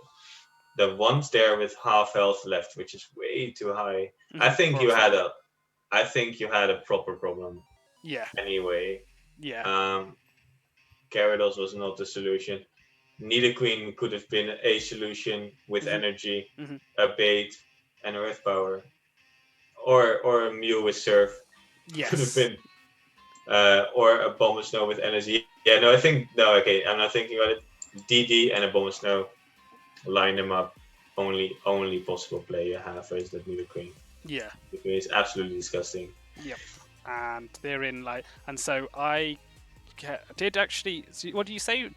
the ones there with half health left, which is way too high. I think you had a proper problem. Yeah. Anyway. Yeah. Gyarados was not the solution. Nidoqueen could have been a solution with energy, a bait, and Earth Power, or a Mew with Surf. Yes. Could have been. Or a Abomasnow with energy. Yeah, no, I'm not thinking about it. DD and Abomasnow line them up. Only possible play you have is that Nido Queen. Yeah. The Queen is absolutely disgusting. Yep. And they're in and so I did actually. What do you say?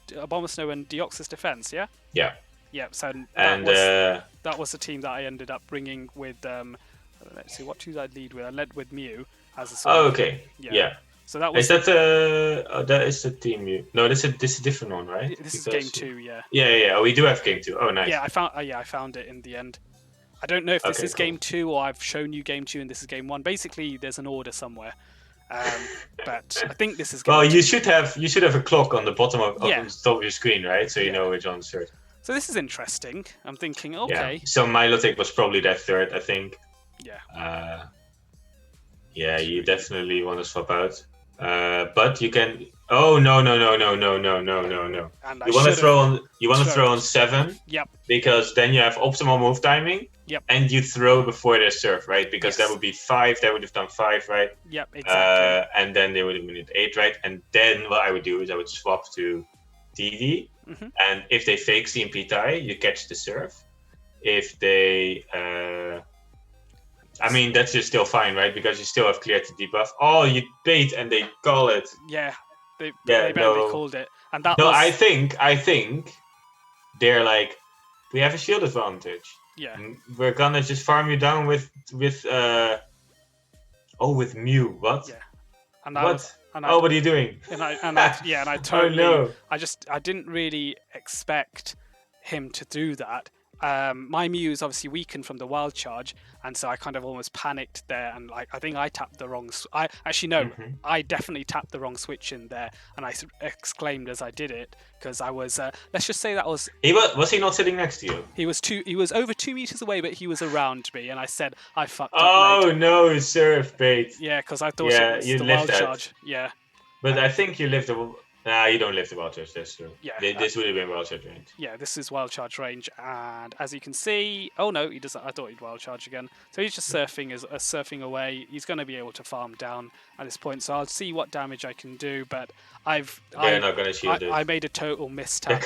Abomasnow and Deoxys defense, yeah. Yeah. Yeah. So that was the team that I ended up bringing with. Let's see, what two I lead with. I led with Mew as a. Oh, okay. Yeah. So that was. Is that that is the team Mew? No, this is a different one, right? This is game 2. Yeah. Yeah. Oh, we do have game 2. Oh, nice. Yeah, I found it in the end. I don't know if this is game 2 or I've shown you game 2 and this is game 1. Basically, there's an order somewhere, but I think this is game 2. Well, you should have a clock on the bottom of the top of your screen, right? So you know which one's third. So this is interesting. I'm thinking, okay. Yeah. So Milotic was probably that third, I think. Yeah. Yeah, you definitely want to swap out. But you can. Oh no! And you want to throw on 7. Yep. Because then you have optimal move timing. Yep. And you throw before they serve, right? Because that would be 5. They would have done 5, right? Yep. Exactly. And then they would have been at 8, right? And then what I would do is I would swap to DD. Mm-hmm. And if they fake CMP tie, you catch the serve. If they I mean, that's just still fine, right? Because you still have cleared the debuff. Oh, you bait and they call it. Yeah, they called it, and that. No, I think they're like, we have a shield advantage. Yeah, we're gonna just farm you down with with Mew. What? Yeah, and what? What are you doing? And I totally. Oh, no. I didn't really expect him to do that. My Mew is obviously weakened from the wild charge, and so I kind of almost panicked there, and I think I tapped the wrong. I definitely tapped the wrong switch in there, and I exclaimed as I did it because I was. Let's just say that was. Was he not sitting next to you? He was over 2 meters away, but he was around me, and I said I fucked up. Oh no, surf bait. Yeah, because I thought it was the wild charge. Yeah. But I think you lived the. Nah, you don't live the wild charge, that's true. Yeah. This would have been wild charge range. Yeah, this is wild charge range, and as you can see, oh no, he doesn't. I thought he'd wild charge again. So he's just surfing away. He's going to be able to farm down at this point. So I'll see what damage I can do. But they're not going to shield it. I made a total mistake.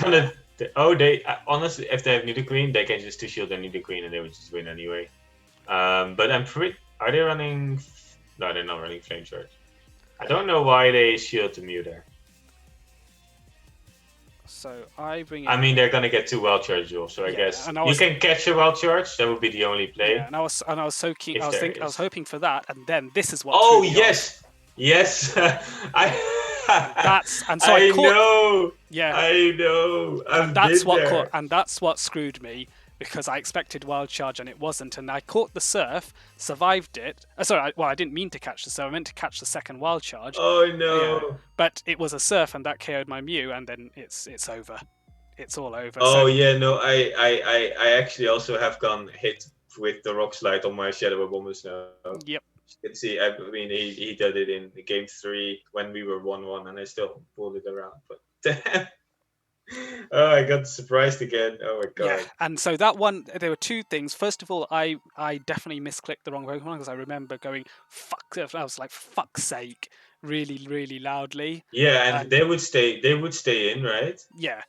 Honestly, if they have Nido Queen, they can just 2-shield their Nido Queen and they would just win anyway. But are they running? No, they're not running Flame Charge. I don't know why they shield the Mew there. So I bring in... I mean, they're gonna get 2 wild charge duels, so I guess you can catch a wild charge. That would be the only play. Yeah, and I was so keen. I was hoping for that, and then this is what. Oh yes. I know. Yeah, I know. And that's what screwed me, because I expected wild charge and it wasn't, and I caught the surf, survived it. I didn't mean to catch the surf. I meant to catch the second wild charge. Oh no! Yeah, but it was a surf, and that KO'd my Mew, and then it's over. It's all over. I actually also have gone hit with the rock slide on my Shadow Abomasnow. Yep. You can see. I mean, he did it in game 3 when we were 1-1, and I still pulled it around. But damn. Oh, I got surprised again. Oh my god. Yeah, and so that one, there were 2 things. First of all, I definitely misclicked the wrong Pokemon, because I remember going, fuck, I was like, fuck's sake, really, really loudly. Yeah, and they would stay in, right? Yeah.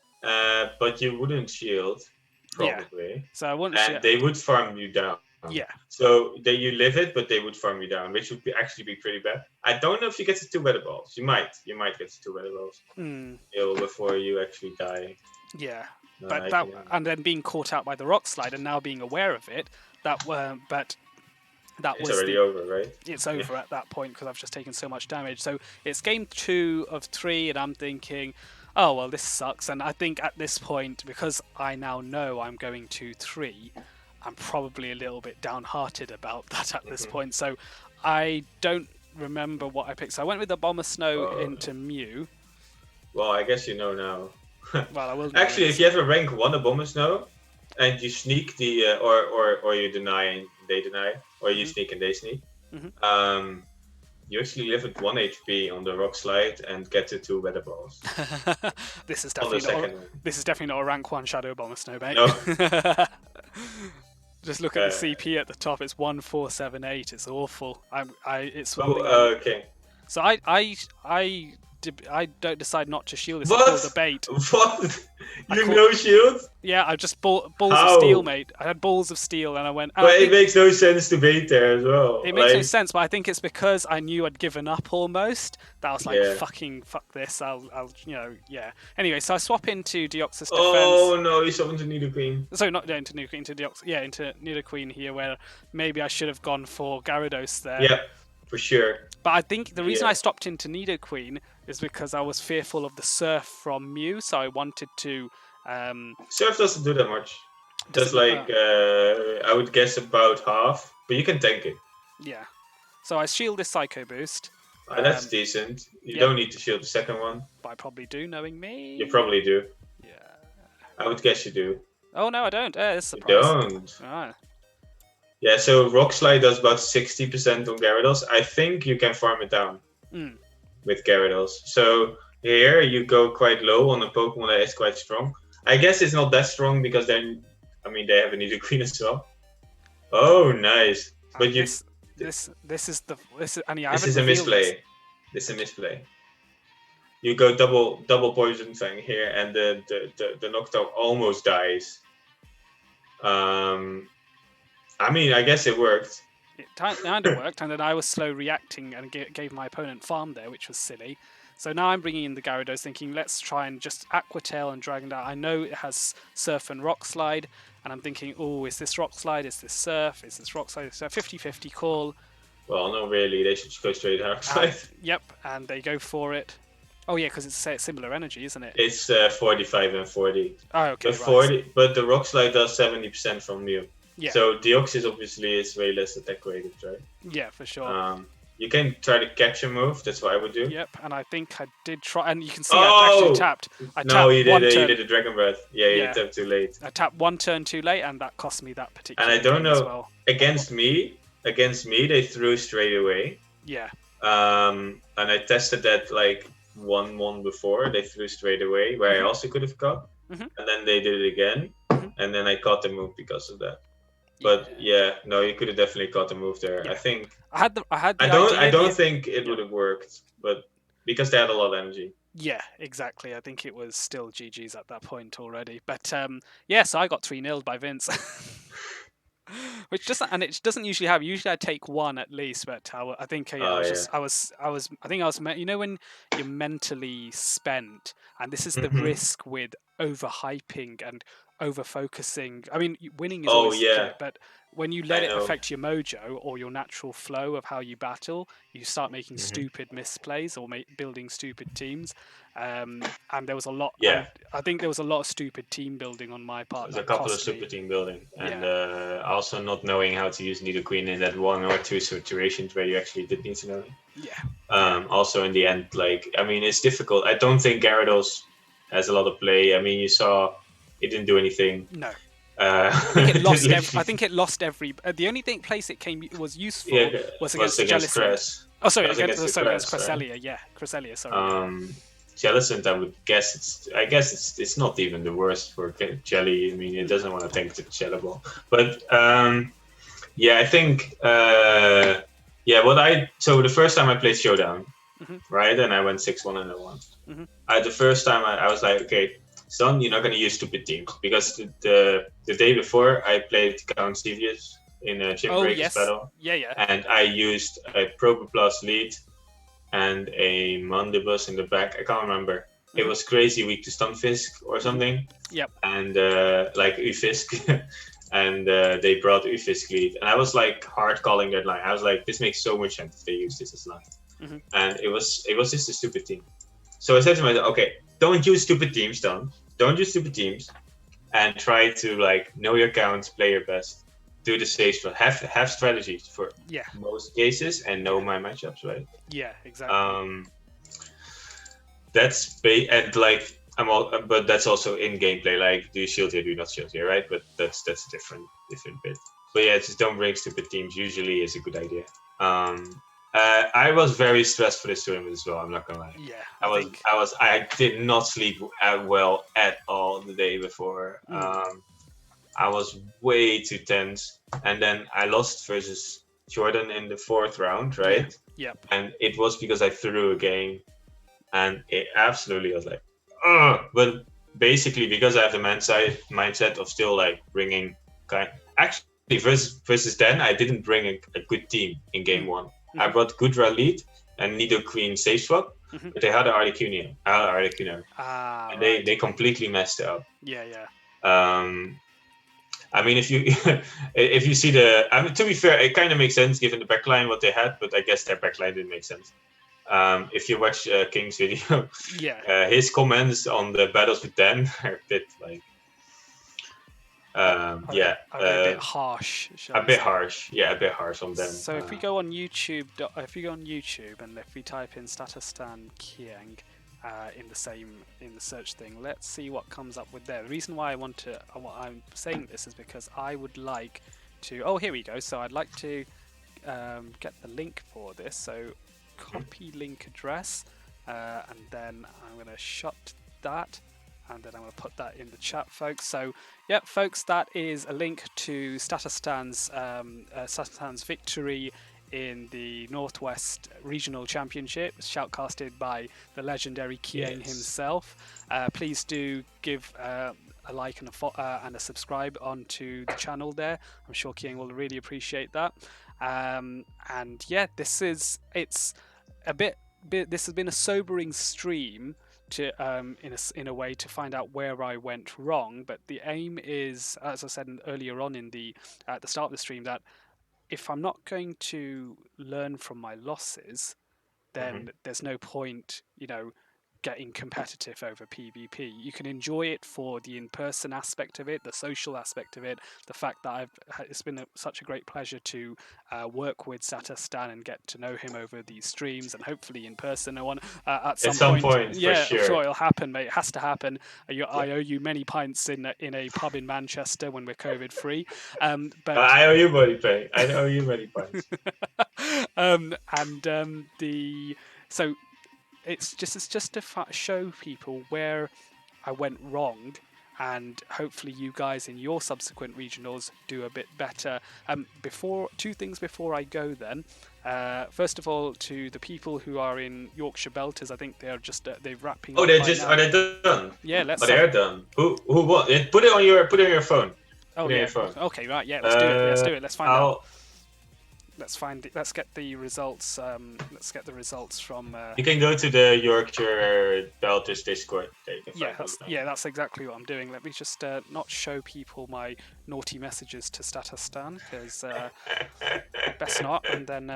But you wouldn't shield, probably. Yeah. So I wouldn't shield. And they would farm you down. Yeah. So you live it, but they would farm you down, which would actually be pretty bad. I don't know if you get to 2 weather balls. You might get to 2 weather balls. Before you actually die. Yeah. And then being caught out by the rock slide and now being aware of it, it's already over, right? It's over at that point, because I've just taken so much damage. So it's game 2 of 3, and I'm thinking, oh well, this sucks. And I think at this point, because I now know I'm going to 3, I'm probably a little bit downhearted about that at this point. So I don't remember what I picked. So I went with the Abomasnow into Mew. Well, I guess you know now. Well, I will. Actually, if you have a rank 1 Abomasnow and you sneak the or you deny and they deny, or you sneak and they sneak, you actually live at 1 HP on the rock slide and get to 2 weather balls. This is definitely not a rank 1 Shadow Abomasnow, mate. No. Just look at the CP at the top. It's 1478. It's awful. It's okay. So I I don't decide not to shield this. What? I called the bait. What? No shield? Yeah, I just balls How? of steel, mate. I had balls of steel, and I went. But it makes no sense to bait there as well. It makes no sense, but I think it's because I knew I'd given up almost. That I was like, fuck this. I'll, yeah. Anyway, so I swap into Deoxys Defense. Oh no, you swapped into Nidoqueen. So not into Nidoqueen, into Deoxys. Yeah, into Nidoqueen here, where maybe I should have gone for Gyarados there. Yeah, for sure. But I think the reason I stopped into Nidoqueen is because I was fearful of the Surf from Mew, so I wanted to. Surf doesn't do that much. Just like I would guess about half, but you can tank it. Yeah. So I shield this Psycho Boost. That's decent. You don't need to shield the second one. But I probably do, knowing me. You probably do. Yeah. I would guess you do. Oh no, I don't. It's a surprise. You don't. Ah. Yeah, so Rock Slide does about 60% on Gyarados. I think you can farm it down with Gyarados. So here you go quite low on a Pokemon that is quite strong. I guess it's not that strong because then, I mean, they have a Nidoqueen as well. Oh, nice! But this is a misplay. This is a misplay. You go double Poison Fang here, and the Noctowl almost dies. I mean, I guess it worked. It kind of worked, and then I was slow reacting and gave my opponent farm there, which was silly. So now I'm bringing in the Gyarados, thinking let's try and just Aqua Tail and Dragon Dart. I know it has Surf and Rock Slide, and I'm thinking, oh, is this Rock Slide? Is this Surf? Is this Rock Slide? So 50-50 call. Well, not really. They should just go straight Rock Slide. Yep, and they go for it. Oh yeah, because it's similar energy, isn't it? It's 45 and 40. Oh, okay. But the Rock Slide does 70% from Mew. Yeah. So Deoxys obviously is way less attack rated, right? Yeah, for sure. You can try to catch a move. That's what I would do. Yep, and I think I did try, and you can see I actually tapped. You did a Dragon Breath. Yeah, you tapped too late. I tapped one turn too late, and that cost me that particular. And I don't know. As well. Against me, they threw straight away. Yeah. And I tested that like 1-1 before. They threw straight away, where I also could have caught. And then they did it again, and then I caught the move because of that. But you could have definitely caught the move there. Yeah. I think I don't think it would have worked, but because they had a lot of energy. Yeah, exactly. I think it was still GG's at that point already. But so I got 3-0'd by Vince. Which doesn't usually happen. Usually I take one at least, but I think I was you know when you're mentally spent, and this is the risk with overhyping and over focusing. I mean, winning is always good, but when you let it affect your mojo or your natural flow of how you battle, you start making stupid misplays or building stupid teams. And there was a lot. Yeah. I think there was a lot of stupid team building on my part. There's a couple of stupid team building, and also not knowing how to use Nidoqueen in that 1 or 2 situations where you actually did need to know. Yeah. Also, in the end, it's difficult. I don't think Gyarados has a lot of play. I mean, you saw. It didn't do anything. No. I think it lost every. The only place it was useful was against Jellicent. Oh, sorry, against Cresselia. Right? Yeah, Cresselia. Sorry. Jellicent, I would guess it's not even the worst for Jelly. I mean, it doesn't want to tank the Jelly Ball. But I think so the first time I played Showdown, right, and I went 6-1 and 1. The first time I was like, okay. Son, you're not going to use stupid teams because the day before I played Count Stevius in a Gym Breakers battle. Yeah. And I used a Proboplast lead and a Mandibus in the back. I can't remember. It was crazy weak to Stunfisk or something. Yep. And like Ufisk. And they brought Ufisk lead. And I was like hard calling that line. I was like, this makes so much sense if they use this as line. And it was just a stupid team. So I said to myself, okay, don't use stupid teams, Don't use stupid teams, and try to know your counts, play your best, do the safe stuff, have strategies for most cases, and know my matchups, right? Yeah, exactly. But that's also in gameplay. Do you shield here, do you not shield here, right? But that's a different bit. But yeah, just don't bring stupid teams. Usually is a good idea. I was very stressed for this tournament as well. I'm not gonna lie. Yeah, I did not sleep well at all the day before. I was way too tense, and then I lost versus Jordan in the 4th round, right? Yeah. And it was because I threw a game and it absolutely was like, ugh. But basically, because I have the mindset of still like bringing actually versus then, I didn't bring a good team in game one. Mm-hmm. I brought good lead and Nido Queen safe swap, but they had an Articuno. And they completely messed it up. Yeah. I mean, if you see to be fair, it kind of makes sense given the backline what they had, but I guess their backline didn't make sense. If you watch King's video, his comments on the battles with Dan are a bit like, a bit harsh. A bit harsh on them. So if we go on YouTube, and if we type in Statastan Kieng in the search thing, let's see what comes up with there. The reason why I'm saying this is because I would like to. Oh, here we go. So I'd like to get the link for this. So copy link address, and then I'm going to shut that, and then I'm going to put that in the chat, folks. So, yeah, folks, that is a link to Statastan's victory in the NorthWest Regional Championship, shoutcasted by the legendary Kieng himself. Please do give a like and a subscribe onto the channel there. I'm sure Kieng will really appreciate that. And yeah, this has been a sobering stream to in a way to find out where I went wrong. But the aim is, as I said earlier on at the start of the stream, that if I'm not going to learn from my losses, then there's no point, getting competitive over PvP. You can enjoy it for the in-person aspect of it, the social aspect of it, the fact that it's been such a great pleasure to work with Statastan and get to know him over these streams, and hopefully in person at some point. Yeah, for sure. I'm sure it'll happen, mate. It has to happen. I owe you many pints in a pub in Manchester when we're COVID free. But I owe you money, Pay. I owe you many pints. So it's just to show people where I went wrong, and hopefully you guys in your subsequent regionals do a bit better. Two things before I go then. First of all, to the people who are in Yorkshire Belters, I think they're wrapping up. Oh, are they done? Yeah, let's. They're done. Who what? Put it on your phone. Oh, yeah. Okay, right. Yeah, let's do it. Let's find out. Let's get the results. Let's get the results from. You can go to the Yorkshire Belters Discord. That's exactly what I'm doing. Let me just not show people my naughty messages to Statastan, because best not. And then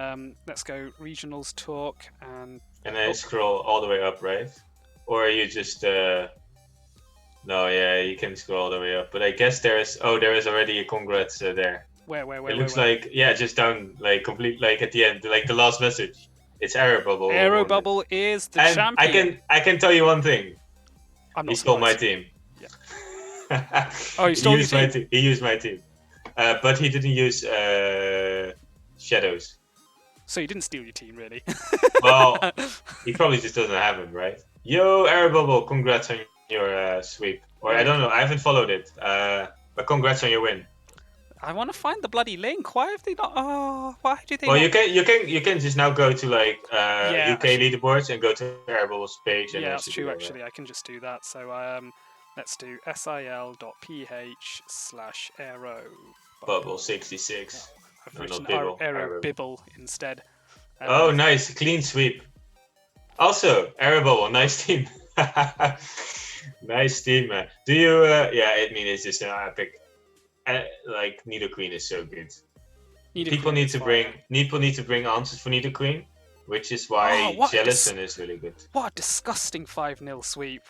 let's go regionals talk and then scroll all the way up, right? Or you just no, yeah, you can scroll all the way up. But I guess there is already a congrats there. Where? It looks like just down complete at the end, the last message. It's Aerobubble. Aerobubble is the champion. I can tell you one thing. He stole my team. Yeah. Oh, he stole my team. He used my team, but he didn't use Shadows. So he didn't steal your team, really. Well, he probably just doesn't have him, right? Yo, Aerobubble, congrats on your sweep. Or I don't know, I haven't followed it. But congrats on your win. I want to find the bloody link. Why have they not? Oh, why do they? Well, you can just now go to UK leaderboards and go to Aerobubble's page. And that's true. Actually, I can just do that. So let's do sil.ph/aerobubble66. I've written Aerobibble instead. Oh, nice, clean sweep. Also, Aerobubble, nice team. Nice team, man. Do you? It's just an epic. Nido Queen is so good. People need to bring answers for Nido Queen, which is why Jellison is really good. What a disgusting 5-0 sweep!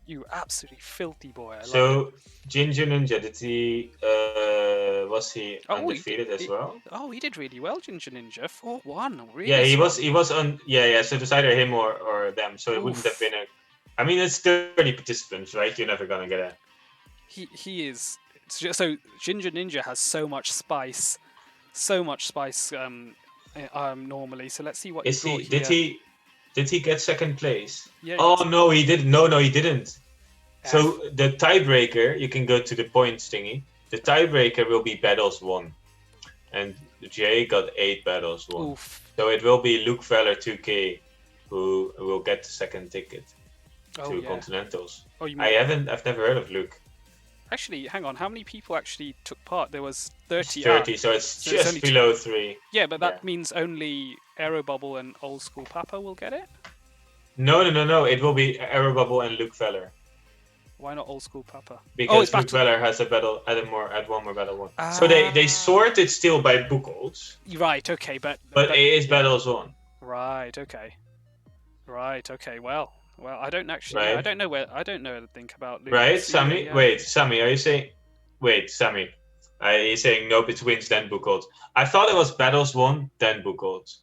You absolutely filthy boy. Ginger Ninja, was he undefeated as well? Oh, he did really well, Ginger Ninja. 4-1. Really? Yeah, he was on. Yeah. So it's either him or them. So it wouldn't have been a. I mean, it's 30 participants, right? You're never gonna get a. He is. So Ginger Ninja has so much spice normally. So let's see what is he. Did he get second place? Yeah. Oh no, he didn't. No, he didn't. So the tiebreaker, you can go to the points thingy. The tiebreaker will be battles won, and Jay got 8 battles won. Oof. So it will be Luke Feller 2K who will get the second ticket to yeah. Continentals. Oh, you mean... I've never heard of Luke. Actually, hang on. How many people actually took part? There was 30. 30, so it's just below 3. Yeah, but that means only Aerobubble and Old School Papa will get it? No. It will be Aerobubble and Luke Veller. Why not Old School Papa? Because Luke Veller has a battle, add one more battle 1. So they sort it still by Buchholz. Right, okay, but it is battles 1. Right, okay. Well, I don't actually. Right. I don't know anything about Luke. Right, Sammy. Yeah. Wait, Sammy, are you saying? Wait, Sammy, are you saying nope? It's wins then Buchholz. I thought it was battles 1 then Buchholz.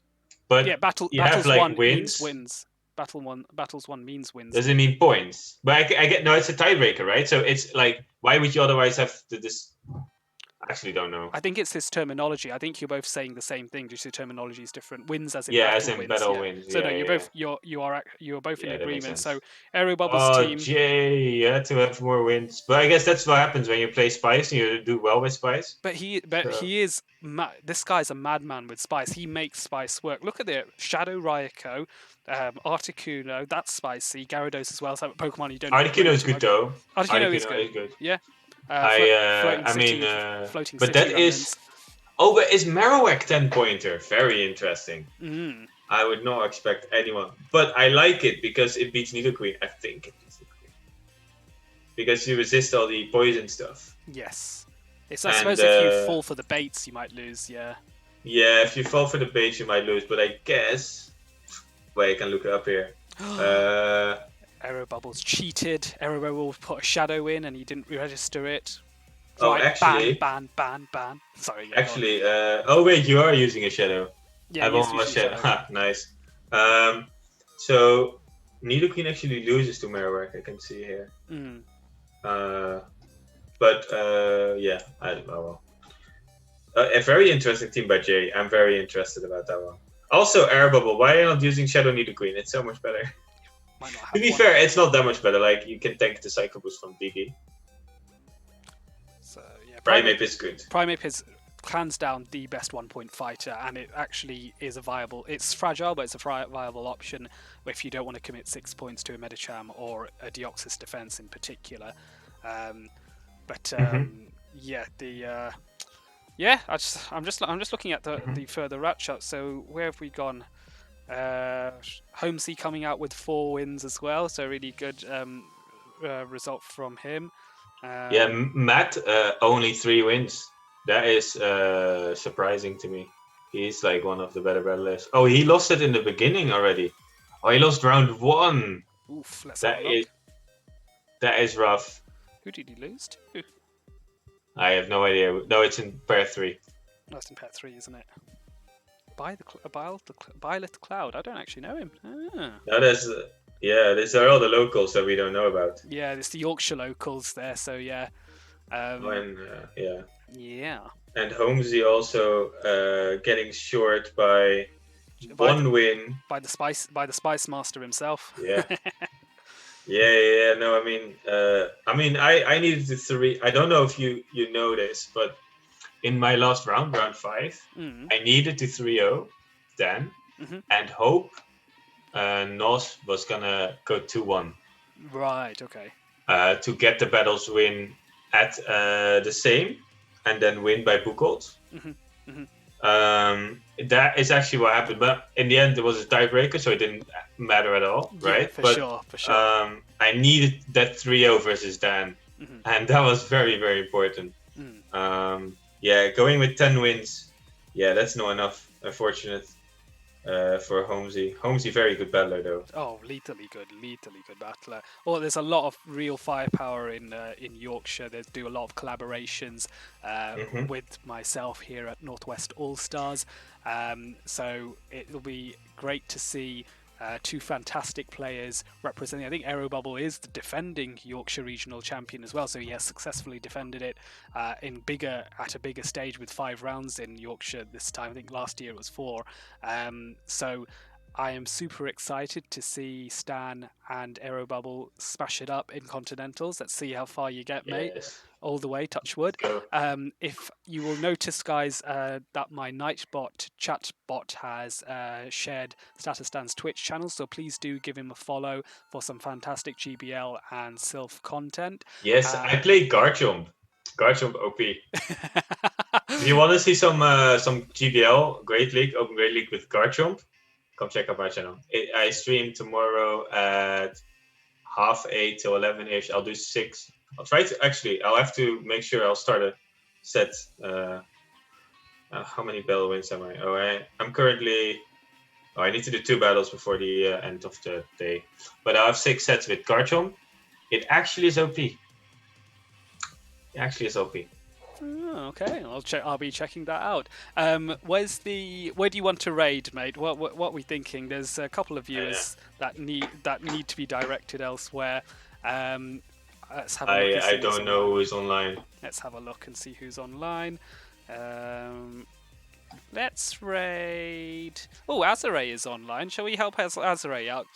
But yeah, battles have, like, 1 means wins. Battles 1 means wins. Does it mean points? But I get no. It's a tiebreaker, right? So it's like, why would you otherwise have this? Actually, don't know. I think it's this terminology. I think you're both saying the same thing. Just the terminology is different. Wins as in battle wins. So no, you are both in agreement. So Aerobubble's team. Jay, you had to have more wins. But I guess that's what happens when you play Spice and you do well with Spice. But he is this guy's a madman with Spice. He makes Spice work. Look at it. Shadow Raikou, Articuno. That's spicy. Gyarados as well. So Pokemon you don't. Articuno's good though. Articuno is good. Yeah. Floating but that is. Oh, but is Marowak 10-pointer? Very interesting. I would not expect anyone, but I like it because it beats Nidoqueen. I think it beats Nidoqueen because you resist all the poison stuff. Yes, I suppose if you fall for the baits, you might lose. Yeah. Yeah, if you fall for the baits, you might lose. But I guess. Wait, I can look it up here. Aerobubble's cheated. Aerobubble put a shadow in and he didn't register it. Right, actually... Ban. Sorry. Yeah, actually, oh wait, you are using a shadow. Yeah, I've almost shadow. Ha, nice. So, Nidoqueen actually loses to Marowak, I can see here. Yeah, I don't know. A very interesting team by Jay. I'm very interested about that one. Also, Aerbubble. Why are you not using Shadow Nidoqueen? It's so much better. To be fair, it's not that much better. Like, you can tank the Psycho Boost from Diggy. So, yeah, Primeape is good. Primeape is hands down the best 1-point fighter, and it actually is a viable. It's fragile, but it's a viable option if you don't want to commit 6 points to a Medicham or a Deoxys defense in particular. I'm just looking at the further matchup. So where have we gone? Mawsy coming out with 4 wins as well, so really good result from him. Matt only 3 wins. That is surprising to me. He's like one of the better battlers. Oh, he lost it in the beginning already. Oh, he lost round 1. Oof, let's have a look. That is rough. Who did he lose to? I have no idea. No, it's in pair 3. No, it's in pair 3, isn't it? Byleth Cloud. I don't actually know him. No, these are all the locals that we don't know about. Yeah, it's the Yorkshire locals there. So yeah. Yeah. And Mawsy also getting short by 1 win by the Spice Master himself. Yeah. Yeah. No, I needed the 3. I don't know if you know this, but in my last round 5, I needed to 3-0 Dan and hope Nos was gonna go 2-1. Right. Okay. To get the battles win at the same, and then win by Buchholz. That is actually what happened, but in the end it was a tiebreaker, so it didn't matter at all, right? For sure. I needed that 3-0 versus Dan, and that was very, very important. Going with 10 wins, that's not enough. Unfortunate for Mawsy. Mawsy, very good battler though. Oh, lethally good battler. Well, there's a lot of real firepower in Yorkshire. They do a lot of collaborations with myself here at NorthWest All Stars. So it'll be great to see 2 fantastic players representing. I think Aerobubble is the defending Yorkshire regional champion as well, so he has successfully defended it at a bigger stage with 5 rounds in Yorkshire this time. I think last year it was 4. So I am super excited to see Stan and Aerobubble smash it up in Continentals. Let's see how far you get, mate. Yes. All the way, touch wood. Go. If you will notice, guys, that my Nightbot chatbot has shared Statastan's Twitch channel, so please do give him a follow for some fantastic GBL and Sylph content. Yes, I played Garchomp. Garchomp OP. If you want to see some GBL Great League, Open Great League with Garchomp, come check out my channel. I stream tomorrow at 8:30 till 11ish. I'll do 6. I'll try to I'll have to make sure I'll start a set. How many battle wins am I? I'm currently. I need to do 2 battles before the end of the day. But I have 6 sets with Garchomp. It actually is OP. Oh, okay, I'll be checking that out. Where do you want to raid, mate? What are we thinking? There's a couple of viewers that need to be directed elsewhere. Let's have a look. I don't know who's online. Let's have a look and see who's online. Let's raid. Oh, Azure is online. Shall we help Azure out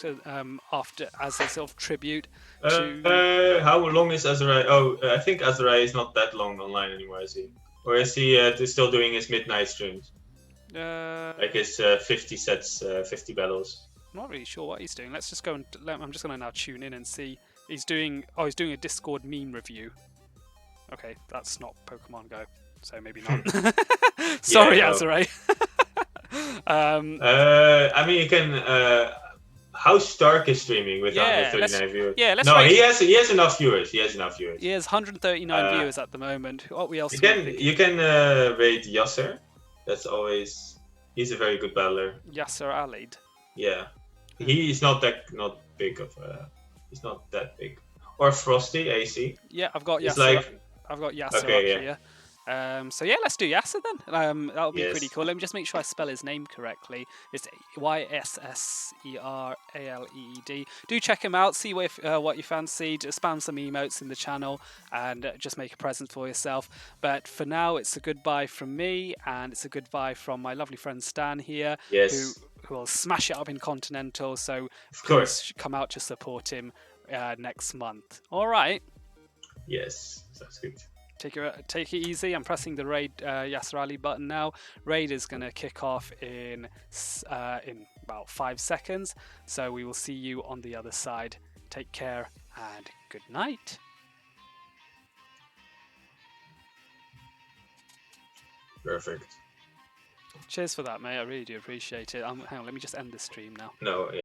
after as a sort of tribute to? How long is Azure? Oh, I think Azure is not that long online anymore, is he? Or is he still doing his midnight streams? Like his 50 sets, 50 battles. I'm not really sure what he's doing. Let's just go and I'm just going to now tune in and see. He's doing a Discord meme review. Okay, that's not Pokemon Go, so maybe not. Sorry, Azure. I mean, you can. How Stark is streaming with 139 viewers. Yeah, let's. No, he has enough viewers. He has 139 viewers at the moment. What else? You can raid Yasser. That's always. He's a very good battler. Yasser Alid. Yeah, he's not big of a. He's not that big. Or Frosty AC. Yeah, I've got Yasser. I've got Yasser here. So yeah, let's do Yasser then. That'll be pretty cool. Let me just make sure I spell his name correctly. It's YSSERALEED. Do check him out. See what you fancy. Just spam some emotes in the channel and just make a present for yourself. But for now, it's a goodbye from me, and it's a goodbye from my lovely friend Stan here, who will smash it up in Continental. So please come out to support him next month. All right. Yes, sounds good. Take it easy. I'm pressing the raid Yasser Ali button now. Raid is going to kick off in about 5 seconds. So we will see you on the other side. Take care and good night. Perfect. Cheers for that, mate. I really do appreciate it. Hang on, let me just end the stream now. No, yeah.